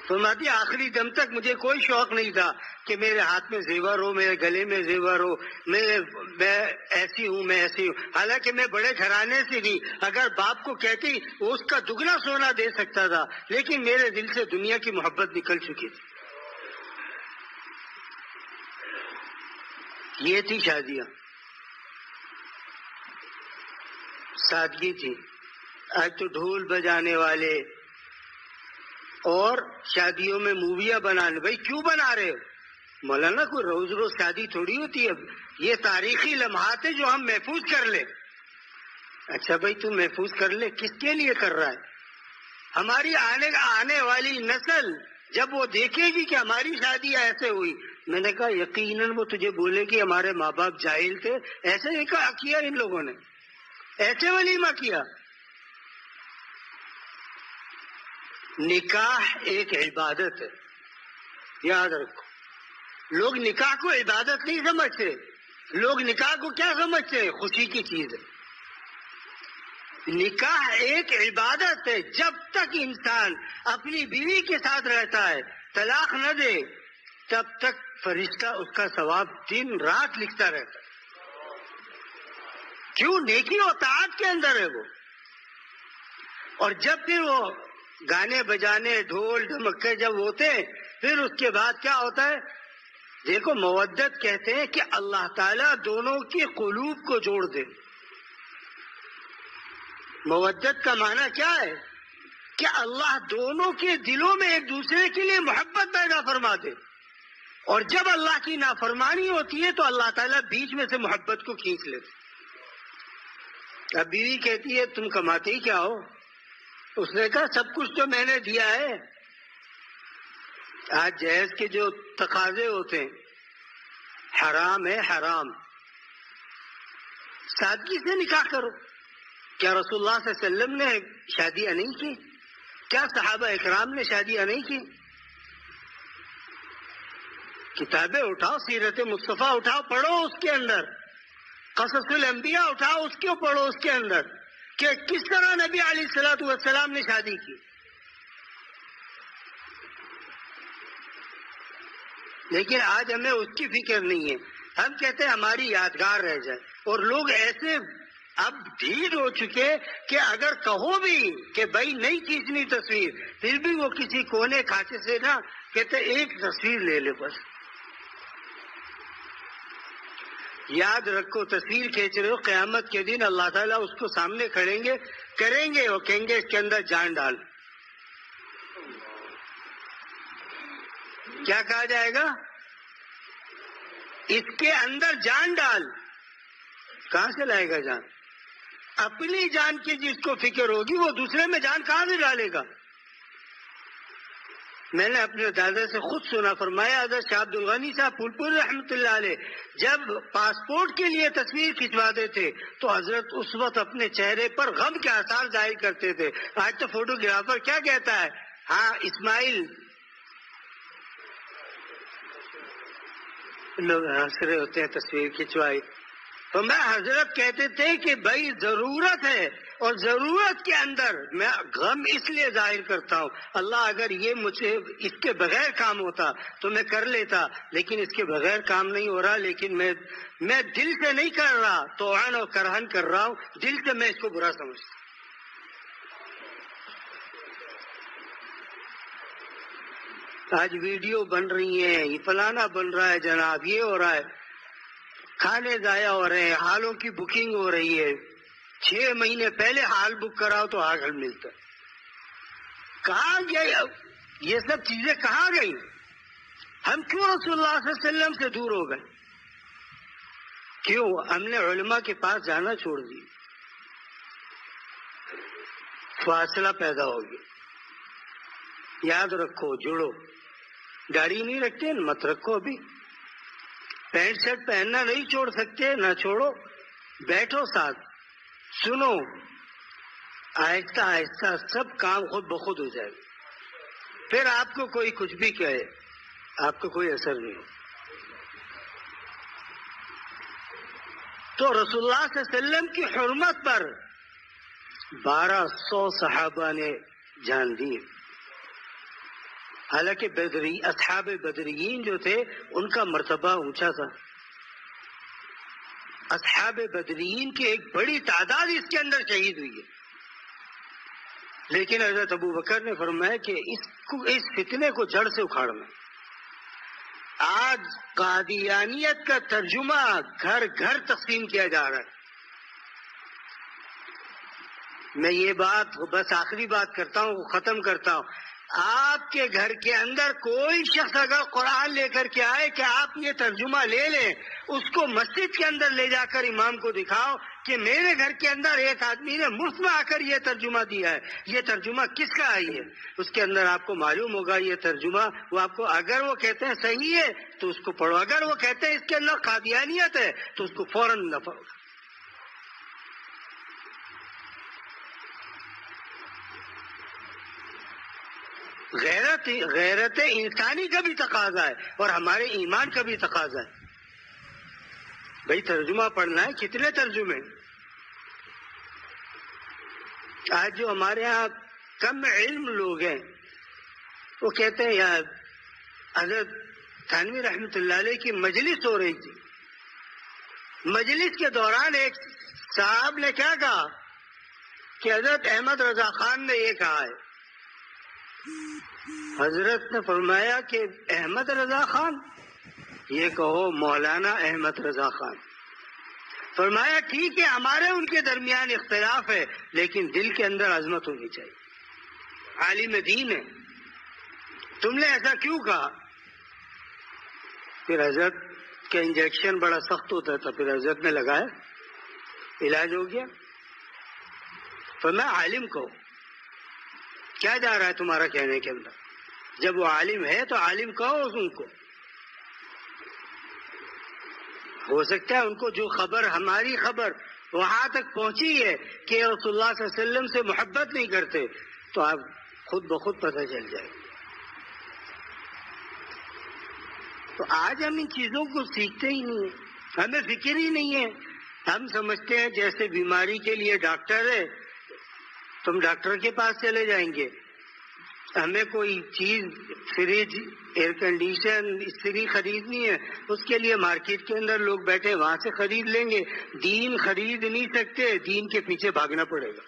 فرماتی آخری دم تک مجھے کوئی شوق نہیں تھا کہ میرے ہاتھ میں زیور ہو، میرے گلے میں زیور ہو، میں ایسی ہوں، میں ایسی ہوں. حالانکہ میں بڑے گھرانے سے تھی، اگر باپ کو کہتی وہ اس کا دگنا سونا دے سکتا تھا، لیکن میرے دل سے دنیا کی محبت نکل چکی تھی. یہ تھی شادیاں، سادگی تھی. آج تو ڈھول بجانے والے اور شادیوں میں موویاں بنانے. بھائی کیوں بنا رہے ہو؟ مولانا کوئی روز روز شادی تھوڑی ہوتی ہے، یہ تاریخی لمحات ہیں جو ہم محفوظ کر لیں. اچھا بھائی تم محفوظ کر لے، کس کے لیے کر رہا ہے؟ ہماری آنے والی نسل جب وہ دیکھے گی کہ ہماری شادی ایسے ہوئی. میں نے کہا یقیناً وہ تجھے بولے گی ہمارے ماں باپ جاہل تھے، ایسے نہیں کیا ان لوگوں نے، ایسے ولیمہ کیا. نکاح ایک عبادت ہے، یاد رکھو. لوگ نکاح کو عبادت نہیں سمجھتے، لوگ نکاح کو کیا سمجھتے ہیں؟ خوشی کی چیز ہے. نکاح ایک عبادت ہے. جب تک انسان اپنی بیوی کے ساتھ رہتا ہے، طلاق نہ دے، تب تک فرشتہ اس کا ثواب دن رات لکھتا رہتا ہے. کیوں؟ نیکی و طاعت کے اندر ہے وہ. اور جب پھر وہ گانے بجانے، ڈھول ڈھمکے جب ہوتے ہیں، پھر اس کے بعد کیا ہوتا ہے؟ دیکھو مودت کہتے ہیں کہ اللہ تعالیٰ دونوں کے قلوب کو جوڑ دے. مودت کا معنی کیا ہے؟ کہ اللہ دونوں کے دلوں میں ایک دوسرے کے لیے محبت پیدا فرما دے. اور جب اللہ کی نافرمانی ہوتی ہے تو اللہ تعالیٰ بیچ میں سے محبت کو کھینچ لیتے. اب بیوی کہتی ہے تم کماتے ہی کیا ہو؟ اس نے کہا سب کچھ تو میں نے دیا ہے. آج جہیز کے جو تقاضے ہوتے ہیں حرام ہے، حرام. سادگی سے نکاح کرو. کیا رسول اللہ صلی اللہ علیہ وسلم نے شادیاں نہیں کی؟ کیا صحابہ اکرام نے شادیاں نہیں کی؟ کتابیں اٹھاؤ، سیرت مصطفیٰ اٹھاؤ، پڑھو اس کے اندر. قصص الانبیاء اٹھاؤ، اس کو پڑھو اس کے اندر کہ کس طرح نبی علیہ الصلوۃ والسلام نے شادی کی. لیکن آج ہمیں اس کی فکر نہیں ہے. ہم کہتے ہیں ہماری یادگار رہ جائے. اور لوگ ایسے اب ڈھیل ہو چکے کہ اگر کہو بھی کہ بھائی نہیں کھینچنی تصویر، پھر بھی وہ کسی کونے کھاتے سے نا کہتے ایک تصویر لے لے بس. یاد رکھو تصویر کھینچ رہے ہو، قیامت کے دن اللہ تعالیٰ اس کو سامنے کریں گے اور کہیں گے اس کے اندر جان ڈال. کیا کہا جائے گا؟ اس کے اندر جان ڈال. کہاں سے لائے گا جان؟ اپنی جان کی جس کو فکر ہوگی وہ دوسرے میں جان کہاں سے ڈالے گا؟ میں نے اپنے دادا سے خود سنا. فرمایا حضرت شاہ عبد الغنی صاحب پھول پور رحمۃ اللہ علیہ جب پاسپورٹ کے لیے تصویر کھنچواتے تھے تو حضرت اس وقت اپنے چہرے پر غم کے آثار ظاہر کرتے تھے. آج تو فوٹوگرافر کیا کہتا ہے؟ ہاں اسماعیل، لوگ ہنس رہے ہوتے ہیں تصویر کھنچوائی. تو میں حضرت کہتے تھے کہ بھائی ضرورت ہے، اور ضرورت کے اندر میں غم اس لیے ظاہر کرتا ہوں، اللہ اگر یہ مجھے اس کے بغیر کام ہوتا تو میں کر لیتا، لیکن اس کے بغیر کام نہیں ہو رہا، لیکن میں دل سے نہیں کر رہا، توعن اور کرہن کر رہا ہوں، دل سے میں اس کو برا سمجھتا ہوں۔ آج ویڈیو بن رہی ہیں، یہ فلانا بن رہا ہے جناب، یہ ہو رہا ہے، کھانے ضائع ہو رہے ہیں، ہالوں کی بکنگ ہو رہی ہے، 6 مہینے پہلے ہال بک کراؤ تو ہال ملتا ہے۔ کہاں گیا یہ سب چیزیں؟ کہاں گئی؟ ہم کیوں رسول اللہ صلی اللہ علیہ وسلم سے دور ہو گئے؟ کیوں ہم نے علماء کے پاس جانا چھوڑ دیا؟ فاصلہ پیدا ہو گیا۔ یاد رکھو، جڑو۔ داڑھی نہیں رکھتے مت رکھو، ابھی پینٹ شرٹ پہننا نہیں چھوڑ سکتے، نہ چھوڑو، بیٹھو ساتھ، سنو، آہستہ آہستہ سب کام خود بخود ہو جائے گا، پھر آپ کو کوئی کچھ بھی کہے آپ کو کوئی اثر نہیں ہو۔ تو رسول اللہ صلی اللہ علیہ وسلم کی حرمت پر 1200 صحابہ نے جان دی۔ حالانکہ اصحاب بدرین جو تھے ان کا مرتبہ اونچا تھا، اصحاب بدرین کی ایک بڑی تعداد اس کے اندر شہید ہوئی ہے، لیکن حضرت ابو بکر نے فرمایا کہ اس فتنے کو جڑ سے اکھاڑنا۔ آج قادیانیت کا ترجمہ گھر گھر تقسیم کیا جا رہا ہے۔ میں یہ بات بس آخری بات کرتا ہوں، ختم کرتا ہوں۔ آپ کے گھر کے اندر کوئی شخص اگر قرآن لے کر کے آئے کہ آپ یہ ترجمہ لے لیں، اس کو مسجد کے اندر لے جا کر امام کو دکھاؤ کہ میرے گھر کے اندر ایک آدمی نے مفت میں آ کر یہ ترجمہ دیا ہے، یہ ترجمہ کس کا آئی ہے؟ اس کے اندر آپ کو معلوم ہوگا یہ ترجمہ، وہ آپ کو اگر وہ کہتے ہیں صحیح ہے تو اس کو پڑھو، اگر وہ کہتے ہیں اس کے اندر قادیانیت ہے تو اس کو فوراً نہ پڑھو۔ غیرت انسانی کا بھی تقاضا ہے اور ہمارے ایمان کا بھی تقاضا ہے۔ بھائی ترجمہ پڑھنا ہے، کتنے ترجمے؟ آج جو ہمارے ہاں کم علم لوگ ہیں وہ کہتے ہیں یار حضرت تھانوی رحمۃ اللہ علیہ کی مجلس ہو رہی تھی، مجلس کے دوران ایک صاحب نے کیا کہا کہ حضرت احمد رضا خان نے یہ کہا ہے۔ حضرت نے فرمایا کہ احمد رضا خان، یہ کہو مولانا احمد رضا خان۔ فرمایا ٹھیک ہے، ہمارے ان کے درمیان اختلاف ہے لیکن دل کے اندر عظمت ہونی چاہیے، عالم دین ہے، تم نے ایسا کیوں کہا؟ پھر حضرت کا انجیکشن بڑا سخت ہوتا تھا، پھر حضرت نے لگایا، علاج ہو گیا۔ فرمایا عالم کو کیا جا رہا ہے تمہارا کہنے کے اندر؟ جب وہ عالم ہے تو عالم کہو ان کو۔ ہو سکتا ہے ان کو جو خبر، ہماری خبر وہاں تک پہنچی ہے کہ رسول اللہ صلی اللہ علیہ وسلم سے محبت نہیں کرتے، تو آپ خود بخود پتہ چل جائے۔ تو آج ہم ان چیزوں کو سیکھتے ہی نہیں ہیں، ہمیں فکر ہی نہیں ہے۔ ہم سمجھتے ہیں جیسے بیماری کے لیے ڈاکٹر ہے، تم ڈاکٹر کے پاس چلے جائیں گے، ہمیں کوئی چیز فریج، ایئر کنڈیشن، استری خریدنی ہے، اس کے لیے مارکیٹ کے اندر لوگ بیٹھے وہاں سے خرید لیں گے۔ دین خرید نہیں سکتے، دین کے پیچھے بھاگنا پڑے گا۔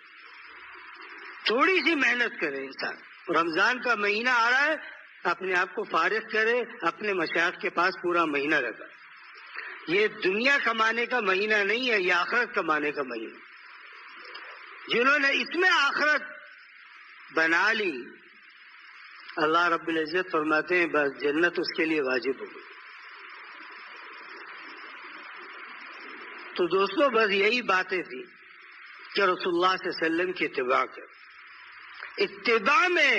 تھوڑی سی محنت کرے انسان، رمضان کا مہینہ آ رہا ہے، اپنے آپ کو فارغ کرے، اپنے مشائخ کے پاس پورا مہینہ لگا۔ یہ دنیا کمانے کا مہینہ نہیں ہے، یہ آخرت کمانے کا مہینہ۔ جنہوں نے اس میں آخرت بنا لی، اللہ رب العزت فرماتے ہیں بس جنت اس کے لیے واجب ہو گئی۔ تو دوستو بس یہی باتیں تھی کہ رسول اللہ صلی اللہ علیہ وسلم کی اتباع کر، اتباع میں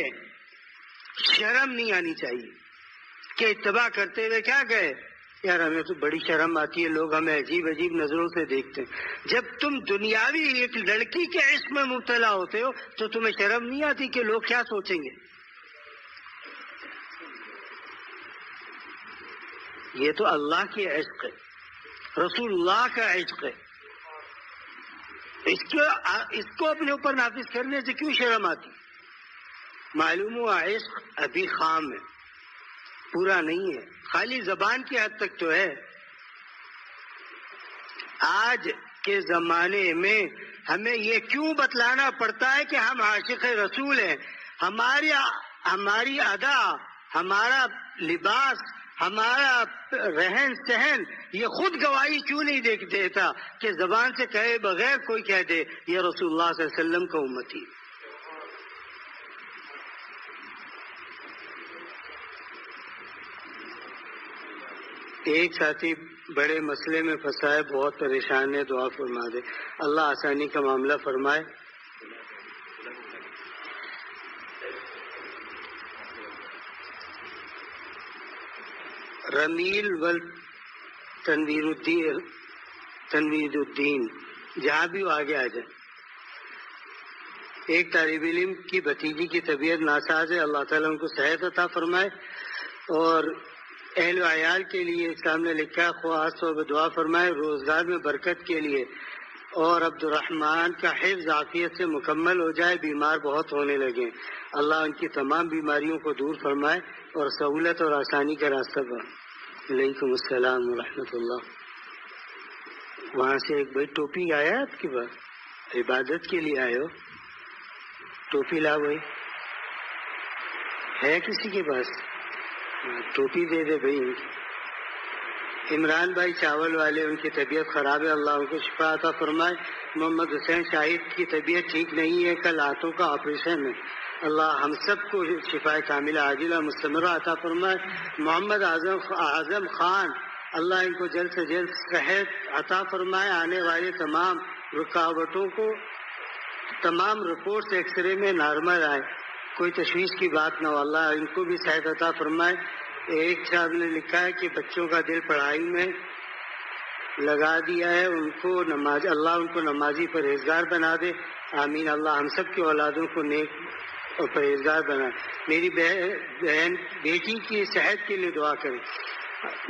شرم نہیں آنی چاہیے کہ اتباع کرتے ہوئے کیا کہے یار ہمیں تو بڑی شرم آتی ہے، لوگ ہمیں عجیب عجیب نظروں سے دیکھتے ہیں۔ جب تم دنیاوی ایک لڑکی کے عشق میں مبتلا ہوتے ہو تو تمہیں شرم نہیں آتی کہ لوگ کیا سوچیں گے؟ یہ تو اللہ کی عشق ہے، رسول اللہ کا عشق ہے. اس کو اپنے اوپر نافذ کرنے سے کیوں شرم آتی؟ معلوم ہوا عشق ابھی خام ہے، پورا نہیں ہے، خالی زبان کی حد تک تو ہے. آج کے زمانے میں ہمیں یہ کیوں بتلانا پڑتا ہے کہ ہم عاشق رسول ہیں؟ ہماری ادا، ہمارا لباس، ہمارا رہن سہن یہ خود گواہی کیوں نہیں دیتا کہ زبان سے کہے بغیر کوئی کہہ دے یہ رسول اللہ صلی اللہ علیہ وسلم کا امتی. ایک ساتھی بڑے مسئلے میں پھنسا ہے، بہت پریشان ہے، دعا فرما دے اللہ آسانی کا معاملہ فرمائے. رمیل ول تنویر الدین جہاں بھی وہ آگے آ جائے. ایک طالب علم کی بھتیجی کی طبیعت ناساز ہے، اللہ تعالیٰ ان کو صحت عطا فرمائے. اور اہل و عیال کے لیے اسلام نے لکھا خاص طور پر دعا فرمائے، روزگار میں برکت کے لیے. اور عبد الرحمن کا حفظ عافیت سے مکمل ہو جائے، بیمار بہت ہونے لگے، اللہ ان کی تمام بیماریوں کو دور فرمائے اور سہولت اور آسانی کا راستہ بنائے. وعلیکم السلام ورحمۃ اللہ. وہاں سے ایک بھائی ٹوپی آیا آپ کے پاس، عبادت کے لیے آئے ہو، ٹوپی لا بھائی، ہے کسی کے پاس؟ ٹوپی دے دے بھائی. عمران بھائی چاول والے، ان کی طبیعت خراب ہے، اللہ ان کو شفا عطا فرمائے. محمد حسین شاہد کی طبیعت ٹھیک نہیں ہے، کل ہاتھوں کا آپریشن ہے، اللہ ہم سب کو شفا کاملہ عاجلہ مستمرہ عطا فرمائے. محمد اعظم خان، اللہ ان کو جلد سے جلد صحت عطا فرمائے، آنے والے تمام رکاوٹوں کو، تمام رپورٹس ایکس رے میں نارمل آئے، کوئی تشویش کی بات نہ ہو، اللہ ان کو بھی صحت عطا فرمائے. ایک صاحب نے لکھا ہے کہ بچوں کا دل پڑھائی میں لگا دیا ہے، ان کو نماز، اللہ ان کو نمازی پرہیزگار بنا دے، آمین. اللہ ہم سب کی اولادوں کو نیک اور پرہیزگار بنا. میری بہن بیٹی کی صحت کے لیے دعا کرے،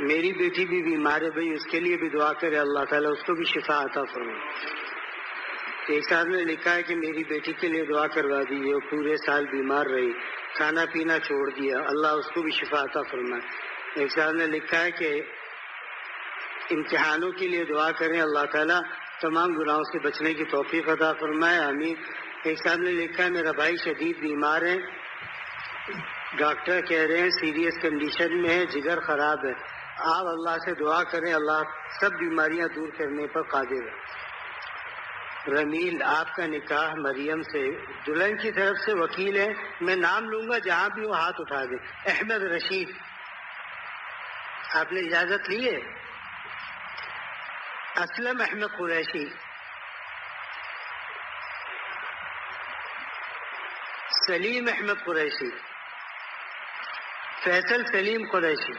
میری بیٹی بھی بیمار ہے بھائی، اس کے لیے بھی دعا کرے، اللہ تعالیٰ اس کو بھی شفا عطا فرمائے. ایک صاحب نے لکھا ہے کہ میری بیٹی کے لیے دعا کروا دیجیے، وہ پورے سال بیمار رہی، کھانا پینا چھوڑ دیا، اللہ اس کو بھی شفا عطا فرمائے. ایک صاحب نے لکھا ہے کہ امتحانوں کے لیے دعا کریں، اللہ تعالیٰ تمام گناہوں سے بچنے کی توفیق عطا فرمائے، آمین. ایک صاحب نے لکھا ہے میرا بھائی شدید بیمار ہے، ڈاکٹر کہہ رہے ہیں سیریس کنڈیشن میں ہے، جگر خراب ہے، آپ اللہ سے دعا کریں، اللہ سب بیماریاں دور کرنے پر قادر ہے. رمیل، آپ کا نکاح مریم سے، دلہن کی طرف سے وکیل ہے، میں نام لوں گا جہاں بھی وہ ہاتھ اٹھا دیں. احمد رشید، آپ نے اجازت لی ہے؟ اسلم احمد قریشی، سلیم احمد قریشی، فیصل سلیم قریشی،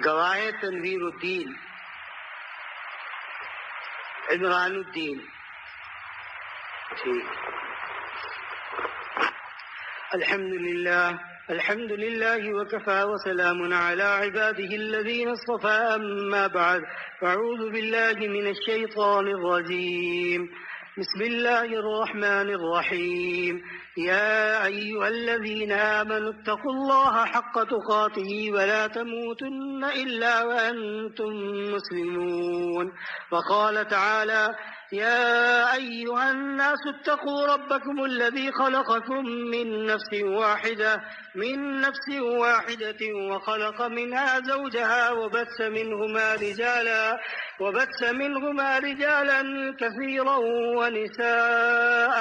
گواہ تنویر الدین، عمران الدین. ٹھیک. الحمد لله وكفى وسلام على عباده الذين اصطفى، أما بعد، أعوذ بالله من الشيطان الرجيم. بسم الله الرحمن الرحيم. يا أيها الذين آمنوا اتقوا الله حق تقاته ولا تموتن إلا وأنتم مسلمون. وقال تعالى: يا أيها الناس اتقوا ربكم الذي خلقكم من نفس واحدة وخلق منها زوجها وبث منهما رجالا كثيرا ونساء،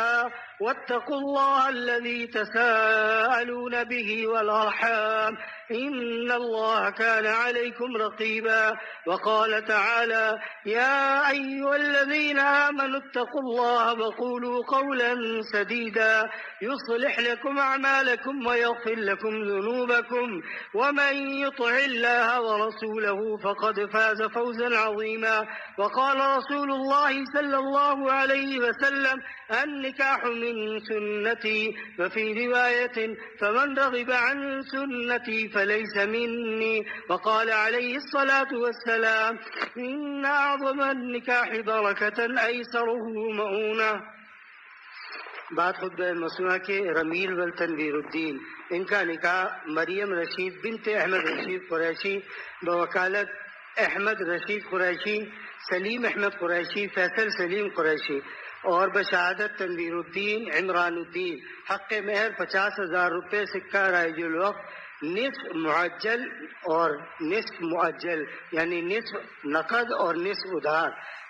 واتقوا الله الذي تساءلون به والأرحام، إن الله كان عليكم رقيبا. وقال تعالى: يا أيها الذين آمنوا اتقوا الله وقولوا قولا سديدا يصلح لكم أعمالكم ويغفر لكم ذنوبكم، ومن يطع الله ورسوله فقد فاز فوزا عظيما. وقال رسول الله صلى الله عليه وسلم: النكاح من سنتي وفي رواية فمن رغب عن سنتي فليس مني. وقال عليه الصلاة والسلام إن أعظم النكاح بركة أيسره مؤونة. بات خطبہ مسنونہ کے رمیل والتنویر الدین، ان کا نکاح مریم رشید بنت احمد رشید قریشی بوکالت احمد رشید قریشی، سلیم احمد قریشی، فیصل سلیم قریشی اور بشہادت تنویر الدین عمران الدین، حق مہر 50,000 روپے، سکہ رائج الوقت، نصف معجل اور نصف مؤجل، یعنی نصف نقد اور نصف ادھار.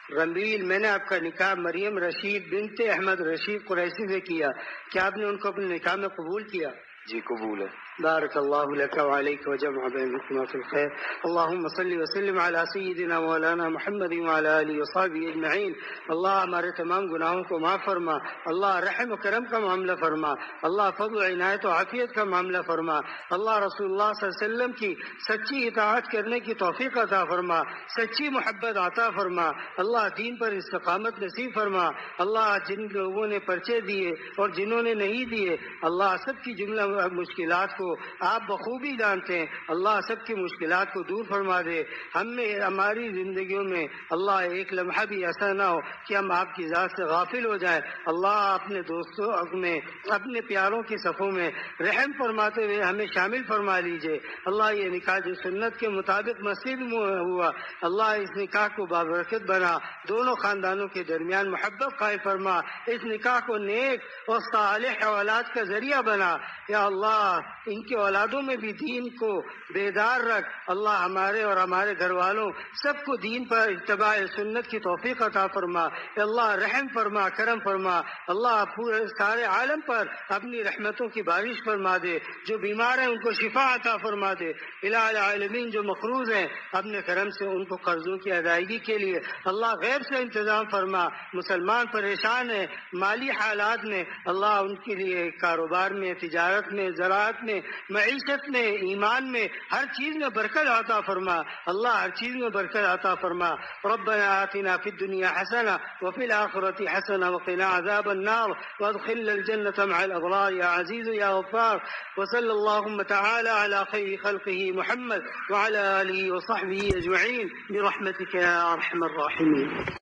رمیل، میں نے آپ کا نکاح مریم رشید بنت احمد رشید قریشی سے کیا، کیا آپ نے ان کو اپنے نکاح میں قبول کیا؟ جی قبول ہے. بارك الله لك وعليك وجمع بينكما في الخير. اللهم صل وسلم على سيدنا مولانا محمد وعلى آله وصحبه اجمعین. اللہ ہمارے تمام گناہوں کو معاف فرما، اللہ رحم و کرم کا معاملہ فرما، اللہ فضل و عنایت و عافیت کا معاملہ فرما، اللہ رسول اللہ صلی اللہ علیہ وسلم کی سچی اطاعت کرنے کی توفیق عطا فرما، سچی محبت عطا فرما، اللہ دین پر استقامت نصیب فرما. اللہ جن لوگوں نے پرچے دیے اور جنہوں نے نہیں دیے، اللہ سب کی جملہ مشکلات کو آپ بخوبی جانتے ہیں، اللہ سب کی مشکلات کو دور فرما دے. ہماری زندگیوں میں اللہ ایک لمحہ بھی ایسا نہ ہو کہ ہم آپ کی ذات سے غافل ہو جائیں. اللہ اپنے دوستوں میں، اپنے پیاروں کی صفوں میں رحم فرماتے ہوئے ہمیں شامل فرما لیجئے. اللہ یہ نکاح جو سنت کے مطابق مسجد میں ہوا، اللہ اس نکاح کو بابرکت بنا، دونوں خاندانوں کے درمیان محبت قائم فرما، اس نکاح کو نیک اور صالح اولاد کا ذریعہ بنا. یا اللہ ان کے اولادوں میں بھی دین کو بیدار رکھ. اللہ ہمارے اور ہمارے گھر والوں سب کو دین پر اتباع سنت کی توفیق عطا فرما. اللہ رحم فرما، کرم فرما. اللہ پورے سارے عالم پر اپنی رحمتوں کی بارش فرما دے. جو بیمار ہیں ان کو شفا عطا فرما دے. الہ العالمین جو مقروض ہیں اپنے کرم سے ان کو قرضوں کی ادائیگی کے لیے اللہ غیب سے انتظام فرما. مسلمان پریشان ہیں مالی حالات میں، اللہ ان کے لیے کاروبار میں، تجارت میں، زراعت میں، معیشت میں، ایمان میں، ہر چیز میں برکت عطا فرما. اللہ ہر چیز میں برکت عطا فرما. ربنا آتنا فی الدنیا حسنہ وفی الآخرۃ حسنہ وقنا عذاب النار وادخلنا الجنة مع الابرار یا عزیز یا غفار. وصلی اللہم تعالی علی خیر خلقہ محمد وعلی آلہ وصحبہ اجمعین برحمتک یا ارحم الراحمین.